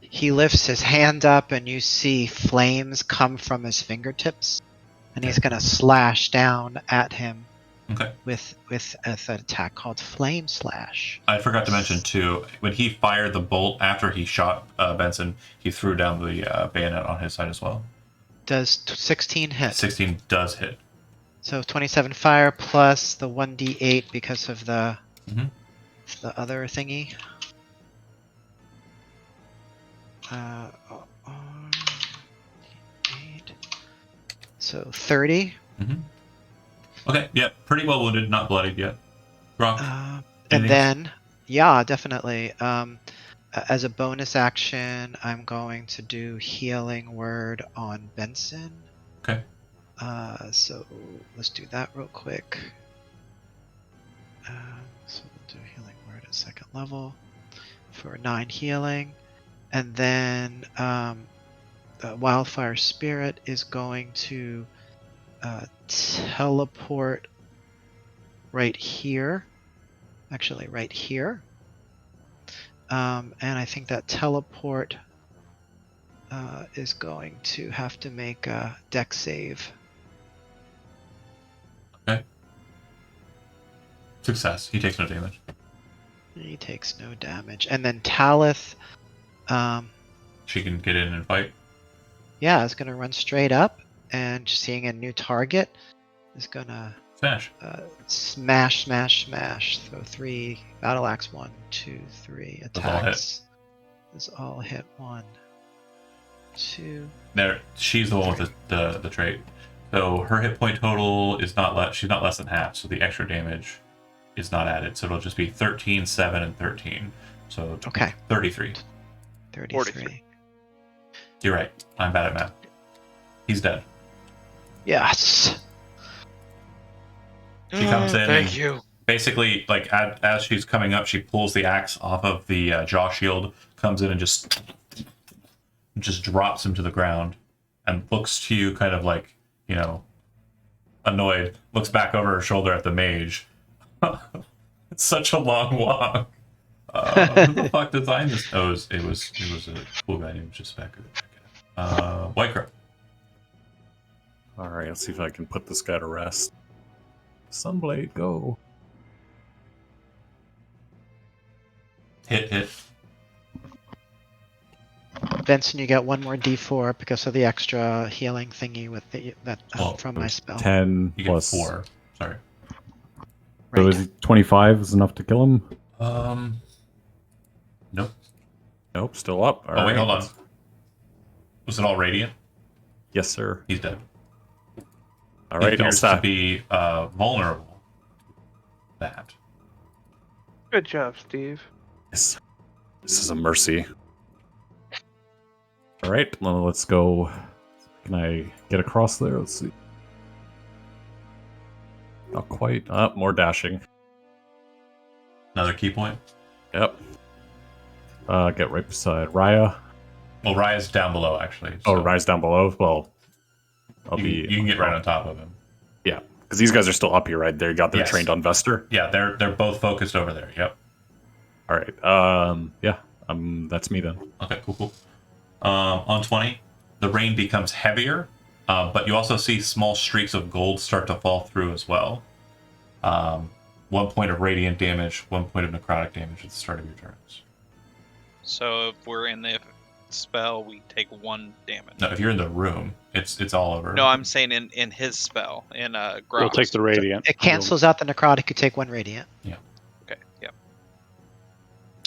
He lifts his hand up, and you see flames come from his fingertips, and he's going to slash down at him. Okay. With an attack called Flame Slash. I forgot to mention too, when he fired the bolt after he shot Benson, he threw down the bayonet on his side as well. Does 16 hit? 16 does hit. So 27 fire plus the 1d8 because of the other thingy. So 30. Okay, yeah, pretty well wounded, not bloodied yet. Grok. And then, yeah, definitely. As a bonus action, I'm going to do Healing Word on Benson. Okay. So let's do that real quick. So we'll do Healing Word at second level for 9 healing. And then Wildfire Spirit is going to teleport right here. Actually, right here. And I think that teleport is going to have to make a dex save. Okay. Success. He takes no damage. He takes no damage. And then Talith... she can get in and fight. Yeah, is going to run straight up, and just seeing a new target is going to... Smash. Smash. So 3 battle axe. 1, 2, 3 attacks. Those all hit. 1, 2. There, she's the one with the trait. So her hit point total is not she's not less than half. So the extra damage is not added. So it'll just be 13, 7, and 13. So okay. 33. 43. You're right. I'm bad at math. He's dead. Yes. She comes in. Thank you. Basically, like as she's coming up, she pulls the axe off of the jaw shield, comes in and just drops him to the ground, and looks to you kind of like, you know, annoyed. Looks back over her shoulder at the mage. It's such a long walk. Who the fuck designed this? Oh, it was a cool guy named just back at White Crow. All right, let's see if I can put this guy to rest. Sunblade, go. Hit. Benson, you get one more D4 because of the extra healing thingy with Oh, from my spell. 10 You get plus 4. Sorry. So Right. is it 25 is enough to kill him? Nope. Nope, still up. Oh, wait, hold on. Was it all radiant? Yes, sir. He's dead. All He right, I'll appears to stop. be vulnerable. That. Good job, Steve. This is a mercy. All right, well, let's go. Can I get across there? Let's see. Not quite. More dashing. Another key point. Yep. Get right beside Raya. Well, Raya's down below, actually. Oh, so Raya's down below. Well, you can get right on top of him. Yeah, because these guys are still up here, right? They got their Yes. trained on Vester. Yeah, they're both focused over there. Yep. All right. Yeah. That's me then. Okay, cool. On 20, the rain becomes heavier, but you also see small streaks of gold start to fall through as well. 1 point of radiant damage, 1 point of necrotic damage at the start of your turns. So if we're in the spell, we take 1 damage. No, if you're in the room, it's all over. No, I'm saying in his spell, in We'll Grox. take the radiant. It cancels out the necrotic. You take 1 radiant. Okay, yeah.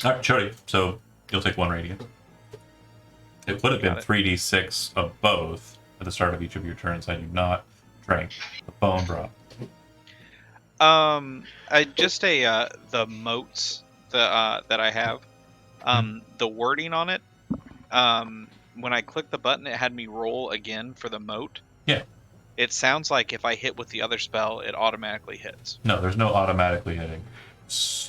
All right, Chody. So you'll take 1 radiant. It would have been Got it. 3d6 of both at the start of each of your turns had you not drank the bone broth. The moats that I have, the wording on it, when I clicked the button, it had me roll again for the moat. Yeah. It sounds like if I hit with the other spell, it automatically hits. No, there's no automatically hitting.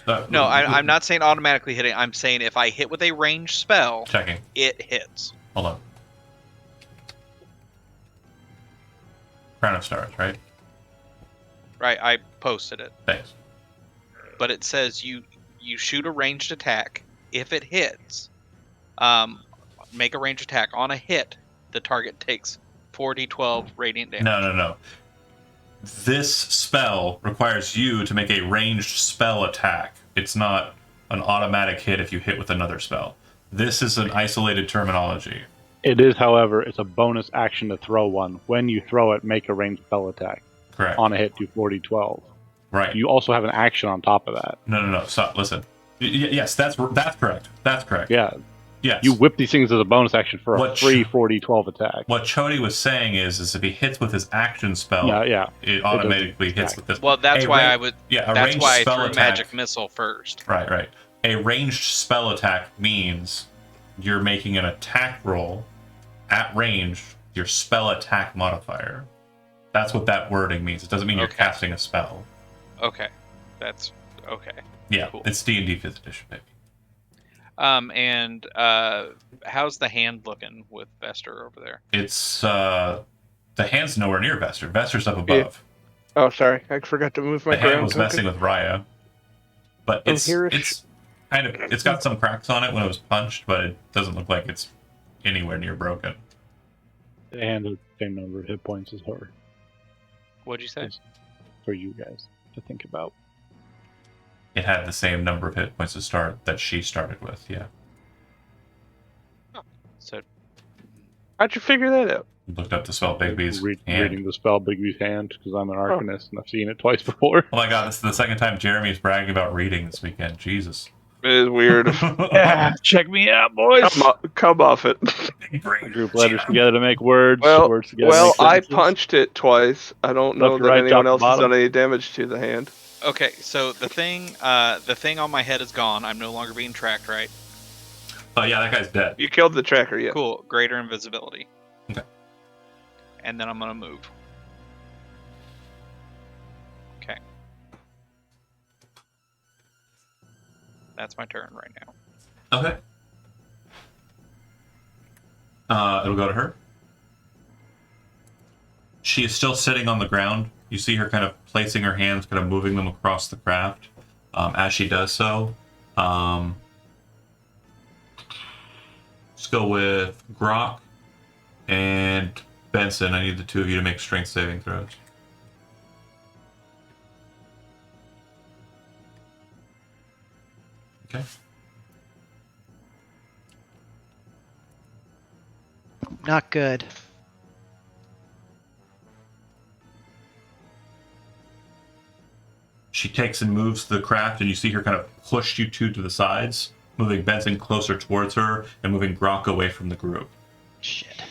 No, I'm not saying automatically hitting. I'm saying if I hit with a ranged spell, Checking. it hits. Hold on. Crown of Stars, right? Right, I posted it. Thanks. But it says you shoot a ranged attack. If it hits, make a ranged attack. On a hit, the target takes 4d12 radiant damage. No. This spell requires you to make a ranged spell attack. It's not an automatic hit if you hit with another spell. This is an isolated terminology. It is, however, it's a bonus action to throw one. When you throw it, make a ranged spell attack. Correct. On a hit, do 4d12. Right. You also have an action on top of that. No. Stop. Listen. Yes, that's correct. That's correct. Yeah. Yes. You whip these things as a bonus action for a free 4d12 attack. What Chody was saying is if he hits with his action spell, it automatically hits with this. Well, that's why I would. Yeah, that's why I spell threw attack. magic missile first. Right. A ranged spell attack means you're making an attack roll at range, your spell attack modifier. That's what that wording means. It doesn't mean you're casting a spell. Okay, that's okay. Yeah, cool. It's D&D 5th edition, baby. And how's the hand looking with Vester over there? It's the hand's nowhere near Vester. Vester's up above. Oh, sorry, I forgot to move my The hand ground was token. messing with Raya, but it's got some cracks on it when it was punched, but it doesn't look like it's anywhere near broken. The hand has the same number of hit points as her. What'd you say? For you guys to think about. It had the same number of hit points to start that she started with. Yeah. So How'd you figure that out? Looked up to spell Bigby's hand. Reading the spell Bigby's hand because I'm an arcanist and I've seen it twice before. Oh my god, this is the second time Jeremy's bragging about reading this weekend. Jesus. It is weird. Yeah, check me out, boys. Come off it. I group letters together to make words. Well, words together to make I sentences. punched it twice. I don't know Left to that right, anyone top else to has bottom. done any damage to the hand. okay, so the thing on my head is gone. I'm no longer being tracked, right? Oh yeah, that guy's dead. You killed the tracker, yeah. Cool. Greater invisibility. Okay. And then I'm gonna move. Okay. That's my turn right now. Okay. It'll go to her. She is still sitting on the ground. You see her kind of placing her hands, kind of moving them across the craft. As she does so, let's go with Grok and Benson. I need the two of you to make strength saving throws. Okay. Not good. She takes and moves the craft, and you see her kind of push you two to the sides, moving Benson closer towards her and moving Gronk away from the group. Shit.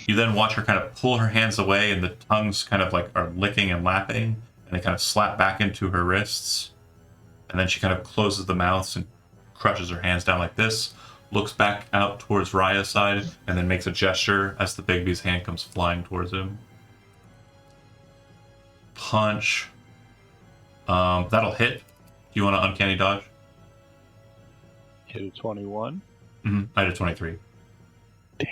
You then watch her kind of pull her hands away, and the tongues kind of like are licking and lapping, and they kind of slap back into her wrists. And then she kind of closes the mouths and crushes her hands down like this, looks back out towards Raya's side, and then makes a gesture as the Bigby's hand comes flying towards him. Punch. That'll hit. Do you want to uncanny dodge? Hit a 21. Mm-hmm. I did 23. Damn.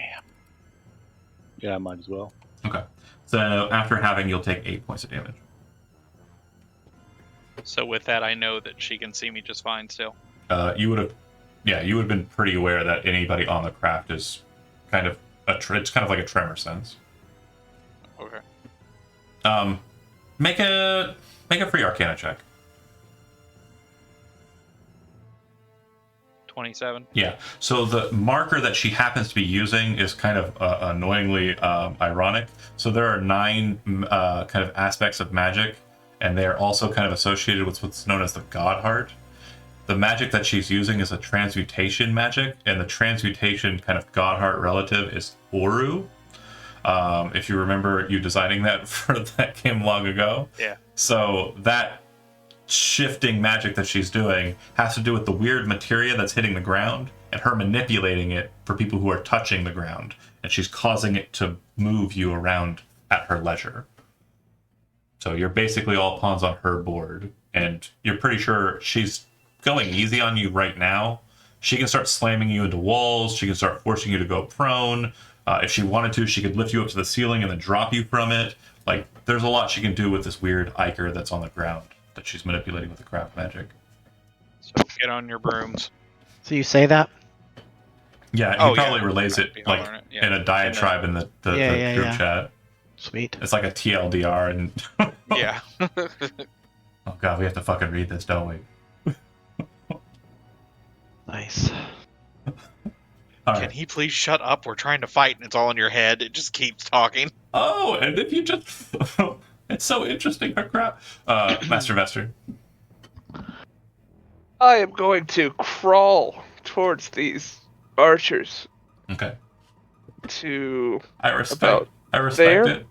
Yeah, I might as well. Okay. So after having, you'll take 8 points of damage. So with that, I know that she can see me just fine still. You would have been pretty aware that anybody on the craft is kind of it's kind of like a tremor sense. Okay. Make a free Arcana check. 27. Yeah. So the marker that she happens to be using is kind of annoyingly ironic. So there are 9 kind of aspects of magic, and they are also kind of associated with what's known as the God Heart. The magic that she's using is a transmutation magic, and the transmutation kind of God Heart relative is Oru. If you remember you designing that for that game long ago. Yeah. So that shifting magic that she's doing has to do with the weird materia that's hitting the ground and her manipulating it for people who are touching the ground. And she's causing it to move you around at her leisure. So you're basically all pawns on her board. And you're pretty sure she's going easy on you right now. She can start slamming you into walls. She can start forcing you to go prone. If she wanted to, she could lift you up to the ceiling and then drop you from it. Like, there's a lot she can do with this weird Iker that's on the ground that she's manipulating with the craft magic. So get on your brooms. So you say that? Yeah, Oh, he probably yeah. relays it Be like hollering it, yeah. in a diatribe in the group Yeah. chat. Sweet. It's like a TLDR, and Yeah. oh god, we have to fucking read this, don't we? Nice. All Can right. he please shut up? We're trying to fight and it's all in your head. It just keeps talking. Oh, and if you just it's so interesting. Oh, crap. Master Vester. I am going to crawl towards these archers Okay. to I respect About there? it.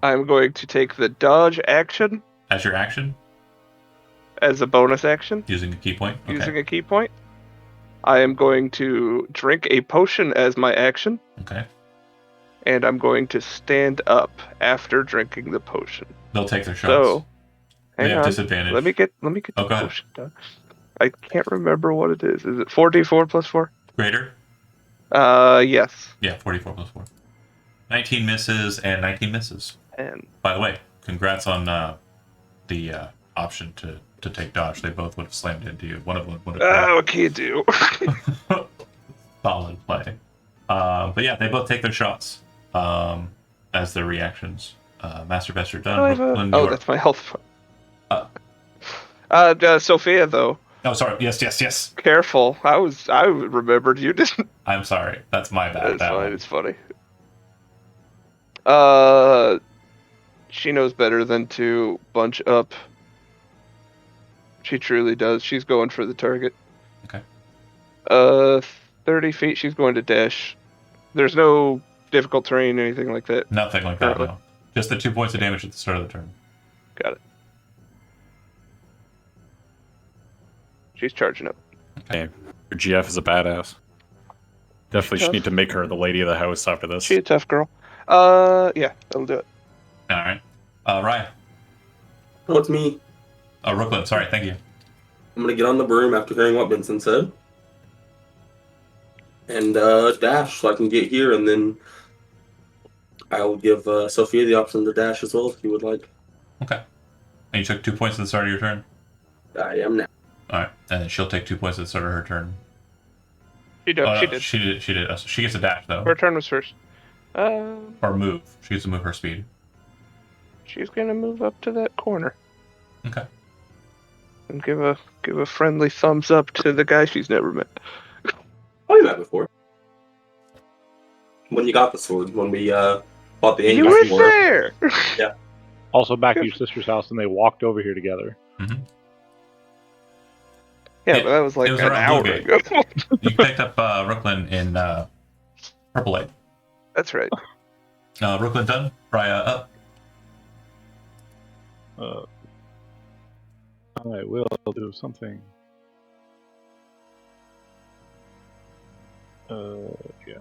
I'm going to take the dodge action As your action, as a bonus action using a key point. Okay. using a key point. I am going to drink a potion as my action, Okay. and I'm going to stand up after drinking the potion. They'll take their shots. So, they hang have on. disadvantage. Let me get Oh, the go ahead. potion done. I can't remember what it is. Is it 4d4 plus 4? Greater? Yes. Yeah, 44 plus 4. 19 misses and 19 misses. And By the way, congrats on the option to take dodge. They both would have slammed into you. One of them would have what can you do? solid play. But yeah, they both take their shots as their reactions. Master Vester done. Brooklyn, you are- that's my health. Sophia though, Oh, sorry. Yes. careful. I remembered you didn't. I'm sorry. That's my bad. That's That fine. one. It's funny. She knows better than to bunch up. She truly does. She's going for the target. Okay. 30 feet. She's going to dash. There's no difficult terrain, anything like that. Nothing like that, Currently. no. Just the 2 points of damage at the start of the turn. Got it. She's charging up. Okay. Your GF is a badass. Definitely should need to make her the lady of the house after this. She's a tough girl. Yeah, that'll do it. All right. Ryan. Oh, it's me. Brooklyn, sorry. Thank you. I'm gonna get on the broom after hearing what Vincent said. And dash so I can get here, and then I'll give Sophia the option to dash as well if you would like. Okay. And you took 2 points at the start of your turn? I am now. All right. And then she'll take 2 points at the start of her turn. She did. Oh, She no, did. She did. She gets a dash, though. Her turn was first. Or move. She gets to move her speed. She's gonna move up to that corner. Okay. And give a friendly thumbs up to the guy she's never met. Oh, you met before. When you got the sword, when we bought the You angel were sword. there. Also back to your sister's house, and they walked over here together. Mm-hmm. Yeah, but that was like it was an around hour Bluegate. ago. You picked up Brooklyn in Purple Lake. That's right. Brooklyn done? Brian up. I will do something. Yeah.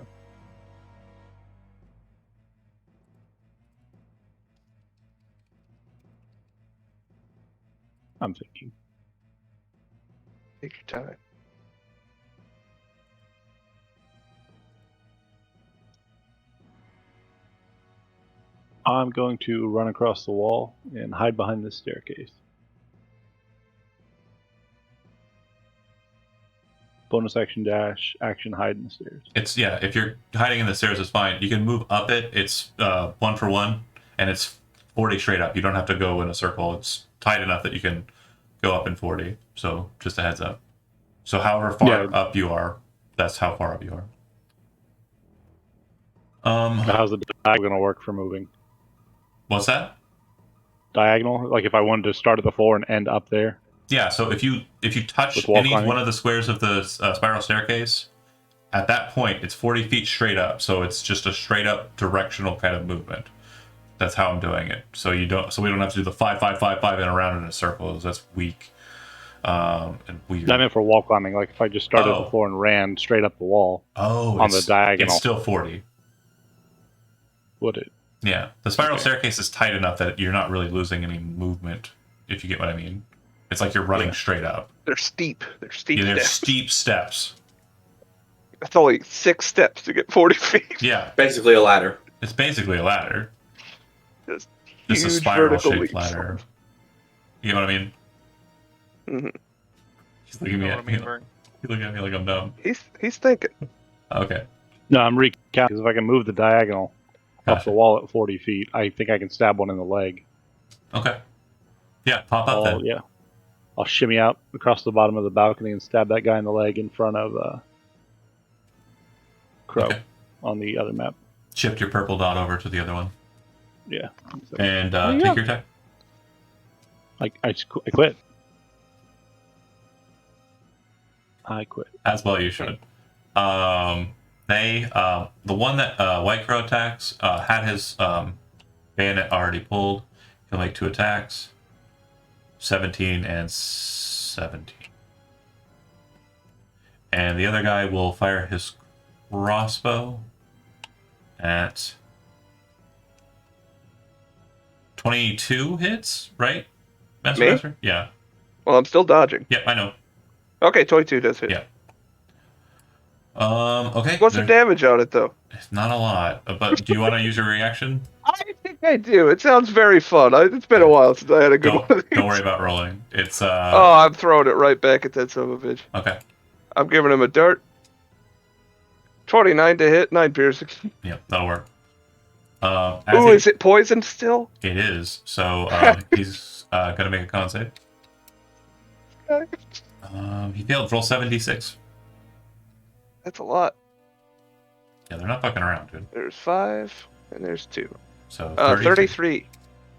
I'm thinking. Take your time. I'm going to run across the wall and hide behind this staircase. Bonus action dash, action hide in the stairs. It's if you're hiding in the stairs, it's fine. You can move up it. It's 1 for 1, and it's 40 straight up. You don't have to go in a circle. It's tight enough that you can go up in 40. So just a heads up. So however far up you are, that's how far up you are. How's the diagonal going to work for moving? What's that? Diagonal? Like if I wanted to start at the floor and end up there? Yeah, so if you touch With wall any climbing? one of the squares of the spiral staircase, at that point it's 40 feet straight up. So it's just a straight up directional kind of movement. That's how I'm doing it. So we don't have to do the 5, 5, 5, 5 and around in a circle. That's weak and weird. I meant for wall climbing. Like if I just started at the floor and ran straight up the wall on the diagonal. It's still 40. Would it? Yeah, the spiral staircase is tight enough that you're not really losing any movement, if you get what I mean. It's like you're running straight up. They're steep. They're steep Yeah, there's steps. steep steps. That's only 6 steps to get 40 feet. Yeah, Basically a ladder. it's basically a ladder. Just Just a huge spiral vertical shaped leaps. ladder. You know what I mean? Mm-hmm. He's looking You at know what I me. mean, Vern? He's looking at me like I'm dumb. He's thinking. Okay. No, I'm recounting because if I can move the diagonal up Gotcha. the wall at 40 feet, I think I can stab one in the leg. Okay. Yeah, pop up then. Yeah. I'll shimmy out across the bottom of the balcony and stab that guy in the leg in front of Crow Okay. on the other map. Shift your purple dot over to the other one. Yeah. And yeah. take your attack. I quit. I quit. As well you should. The one that White Crow attacks had his bayonet already pulled. He'll make 2 attacks. 17 and 17. And the other guy will fire his crossbow at 22 hits, right? Master Me? Master? Yeah. Well, I'm still dodging. Yep, I know. Okay, 22 does hit. Yeah. Okay. What's the damage on it, though? It's not a lot, but do you want to use your reaction? I think I do. It sounds very fun. It's been a while since I had a good one of these. Don't worry about rolling. It's Oh, I'm throwing it right back at that son of a bitch. Okay. I'm giving him a dart. 29 to hit, 9 piercing. Yep, that'll work. Ooh, is it poisoned still? It is. So he's gonna make a con save. Okay. He failed. Roll 7d6. That's a lot. Yeah, they're not fucking around, dude. There's 5, and there's 2. So 33.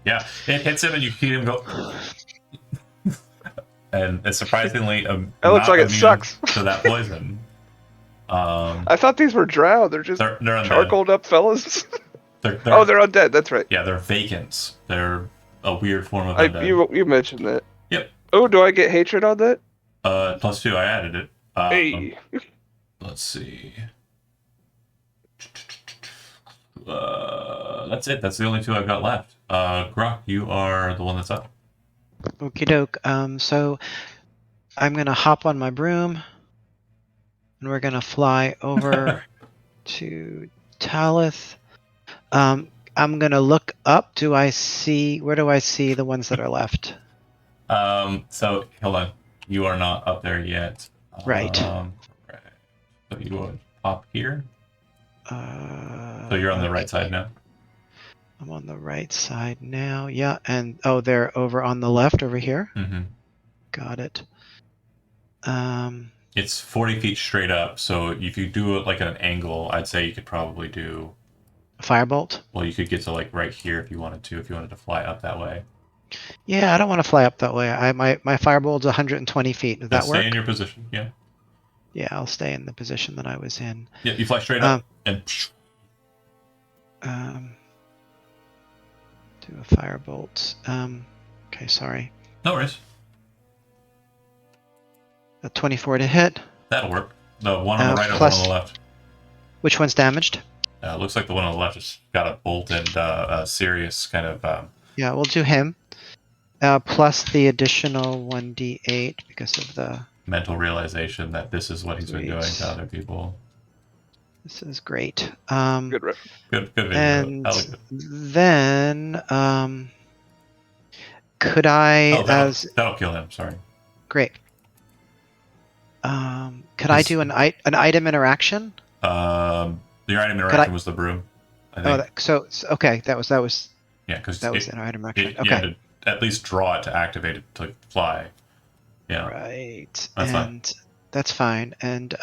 Yeah, it hits him, and you see him go. And it's surprisingly That looks like it sucks. to that poison. I thought these were drow. They're just They're undead. charcoaled up fellas. They're They're undead. That's right. Yeah, they're vacants. They're a weird form of undead. You mentioned that. Yep. Oh, do I get hatred on that? +2. I added it. Hey. Let's see. That's it. That's the only 2 I've got left. Grok, you are the one that's up. Okie doke. So I'm gonna hop on my broom, and we're gonna fly over to Talith. I'm gonna look up. Where do I see the ones that are left? So hold on. You are not up there yet. Right. Right. So you would pop here. So you're on the right side now. I'm on the right side now. Yeah, and oh, they're over on the left over here. Mm-hmm. Got it. It's 40 feet straight up, so if you do it like at an angle, I'd say you could probably do. Firebolt. Well, you could get to like right here if you wanted to fly up that way. Yeah, I don't want to fly up that way. My firebolt's 120 feet. Does Then that work? stay in your position. Yeah. Yeah, I'll stay in the position that I was in. Yeah, you fly straight up and. Do a firebolt. Okay, sorry. No worries. A 24 to hit. That'll work. The one on the right or the one Plus- on the left? Which one's damaged? Looks like the one on the left has got a bolt and a serious kind of. Yeah, we'll do him. Plus the additional 1d8 because of the. Mental realization that this is what he's been doing Sweet. to other people. This is great. Good reference. Good video. And I like it. then, could I, Oh, that'll kill him. Sorry. great. Could I Is- do an item interaction? Your item interaction was the broom. I think. Okay, that was Yeah, because an item interaction. you had Okay, to at least draw it to activate it to fly. Yeah. right, That's fine. and that's fine. And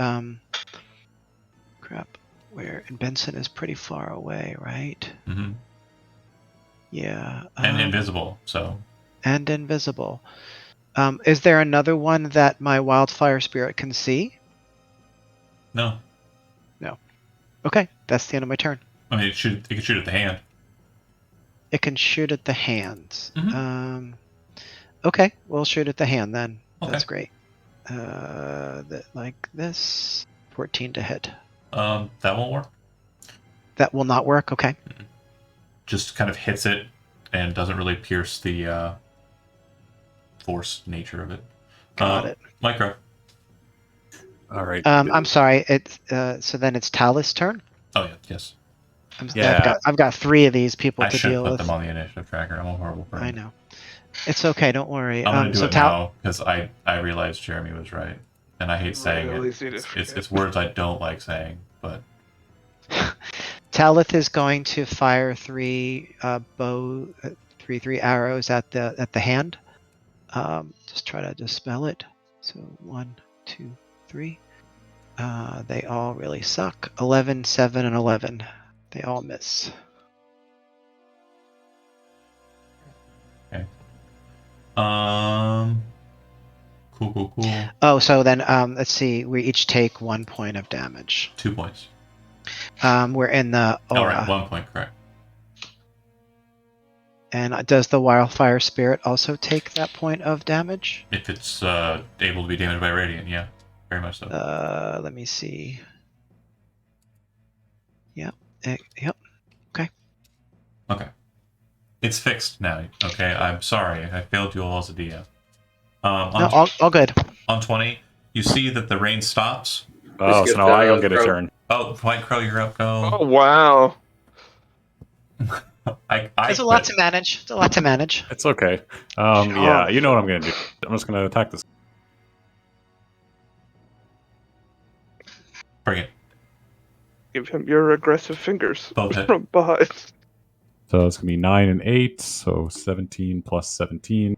crap, and Benson is pretty far away, right? Mm-hmm. Yeah, And invisible. So and invisible. Is there another one that my wildfire spirit can see? no. Okay, that's the end of my turn. I mean, it can shoot at the hand. It can shoot at the hands. Mhm. Okay, we'll shoot at the hand then. Okay. That's great. Like this, 14 to hit. That won't work. That will not work. Okay. Just kind of hits it and doesn't really pierce the force nature of it. Got it. Micro. All right. I'm sorry. It's so then it's Talus' turn. Oh yeah, yes. Yeah. I've got 3 of these people I to should deal put with. them on the initiative tracker. I'm a horrible person. I know. It's okay. Don't worry. I'm gonna do so it now because I realized Jeremy was right, and I hate saying Really it. easy to forget. It's words I don't like saying, but Talith is going to fire 3 three arrows at the hand. Just try to dispel it. So 1, 2, 3. They all really suck. 11, 7, and 11. They all miss. cool. Oh, so then let's see. We each take 1 point of damage. 2 points. We're in the All aura. right, 1 point, correct. And does the wildfire spirit also take that point of damage? If it's able to be damaged by radiant, yeah, very much so. Let me see. Yep. Yep. Okay. It's fixed now. Okay, I'm sorry. I failed you all as a DM. No, all good. On 20, you see that the rain stops. Oh, Just so get, now I don't get a Crow. turn. Oh, White Crow, you're up. Go. Oh wow! I It's a lot quit. to manage. It's a lot to manage. It's okay. Yeah, you know what I'm gonna do. I'm just gonna attack this. Bring it. Give him your aggressive fingers Both hit. from behind. So it's gonna be 9 and 8. So 17 plus 17,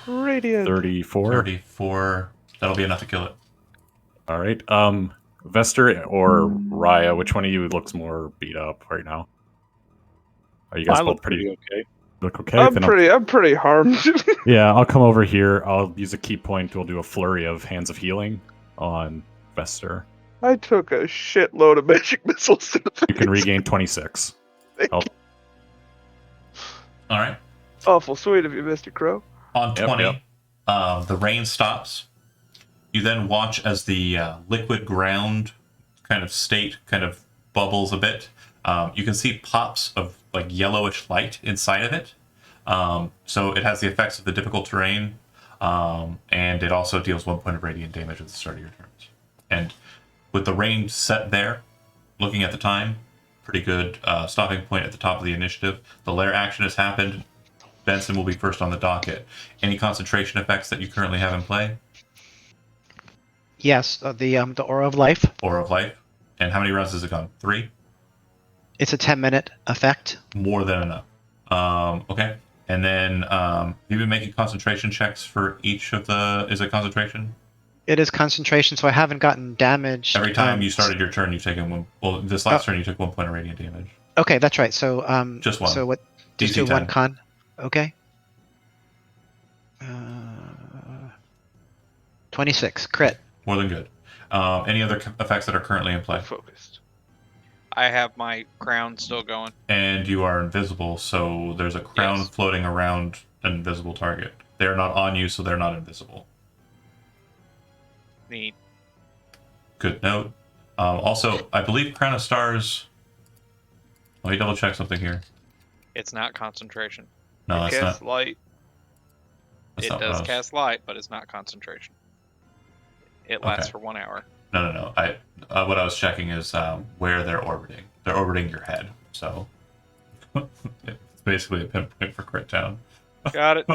Radiant. 34. 34. That'll be enough to kill it. All right. Vester or Raya, which one of you looks more beat up right now? Are you guys I both look pretty okay. look okay? I'm Then pretty harmed. yeah, I'll come over here. I'll use a key point. We'll do a flurry of Hands of Healing on Vester. I took a shitload of magic missiles to the face. You can regain 26. All right. Awful sweet of you, Mr. Crow. On Yep, 20, yep. the rain stops. You then watch as the liquid ground kind of state kind of bubbles a bit. You can see pops of like yellowish light inside of it. So it has the effects of the difficult terrain, and it also deals 1 point of radiant damage at the start of your turns. And with the rain set there, looking at the time, pretty good stopping point at the top of the initiative. The lair action has happened. Benson will be first on the docket. Any concentration effects that you currently have in play? Yes, the Aura of Life. Aura of Life. And how many rounds has it gone? 3? It's a 10-minute effect. More than enough. Okay. And then you've been making concentration checks for each of the. Is it concentration? It is concentration, so I haven't gotten damaged. Every time you started your turn, you've taken one. Well, this last turn, you took 1 point of radiant damage. Okay, that's right. So Just one. So what? Just DC do 10. one con. Okay. 26 crit. More than good. Any other effects that are currently in play? Focused. I have my crown still going. And you are invisible, so there's a crown Yes. floating around an invisible target. They're not on you, so they're not invisible. Neat. Good note. Also, I believe Crown of Stars. Let me double check something here. It's not concentration. No, It that's casts not. light. That's It not what I does was- cast light, but it's not concentration. It lasts Okay. for 1 hour. No. What I was checking is where they're orbiting. They're orbiting your head, so it's basically a pinpoint for Crit Town. Got it.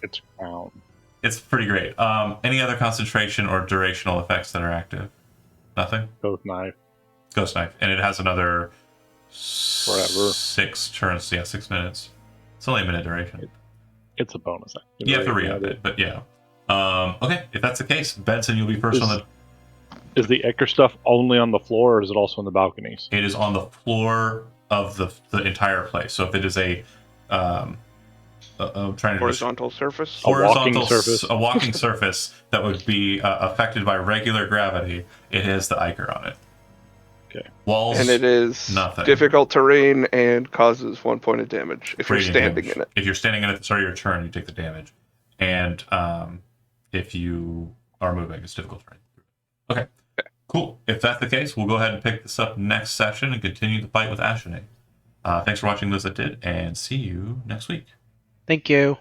It's crown. It's pretty great. Any other concentration or durational effects that are active? Nothing. Ghost knife. Ghost Knife, and it has another Forever. 6 turns. Yeah, 6 minutes. It's only a minute duration. It's a bonus action. You have to right? re-up it, but yeah. Okay, if that's the case, Benson, you'll be first on the. Is the Ichor stuff only on the floor, or is it also on the balconies? It is on the floor of the entire place. So if it is a, I'm trying to Horizontal surface. A walking horizontal surface. a walking surface that would be affected by regular gravity. It has the Ichor on it. Okay. Walls And it is nothing. difficult terrain and causes 1 point of damage if you're radiant standing damage. in it. If you're standing in it at the start of your turn, you take the damage, and if you are moving, it's difficult terrain. Okay. Cool. If that's the case, we'll go ahead and pick this up next session and continue the fight with Ashine. Thanks for watching those that did, and see you next week. Thank you.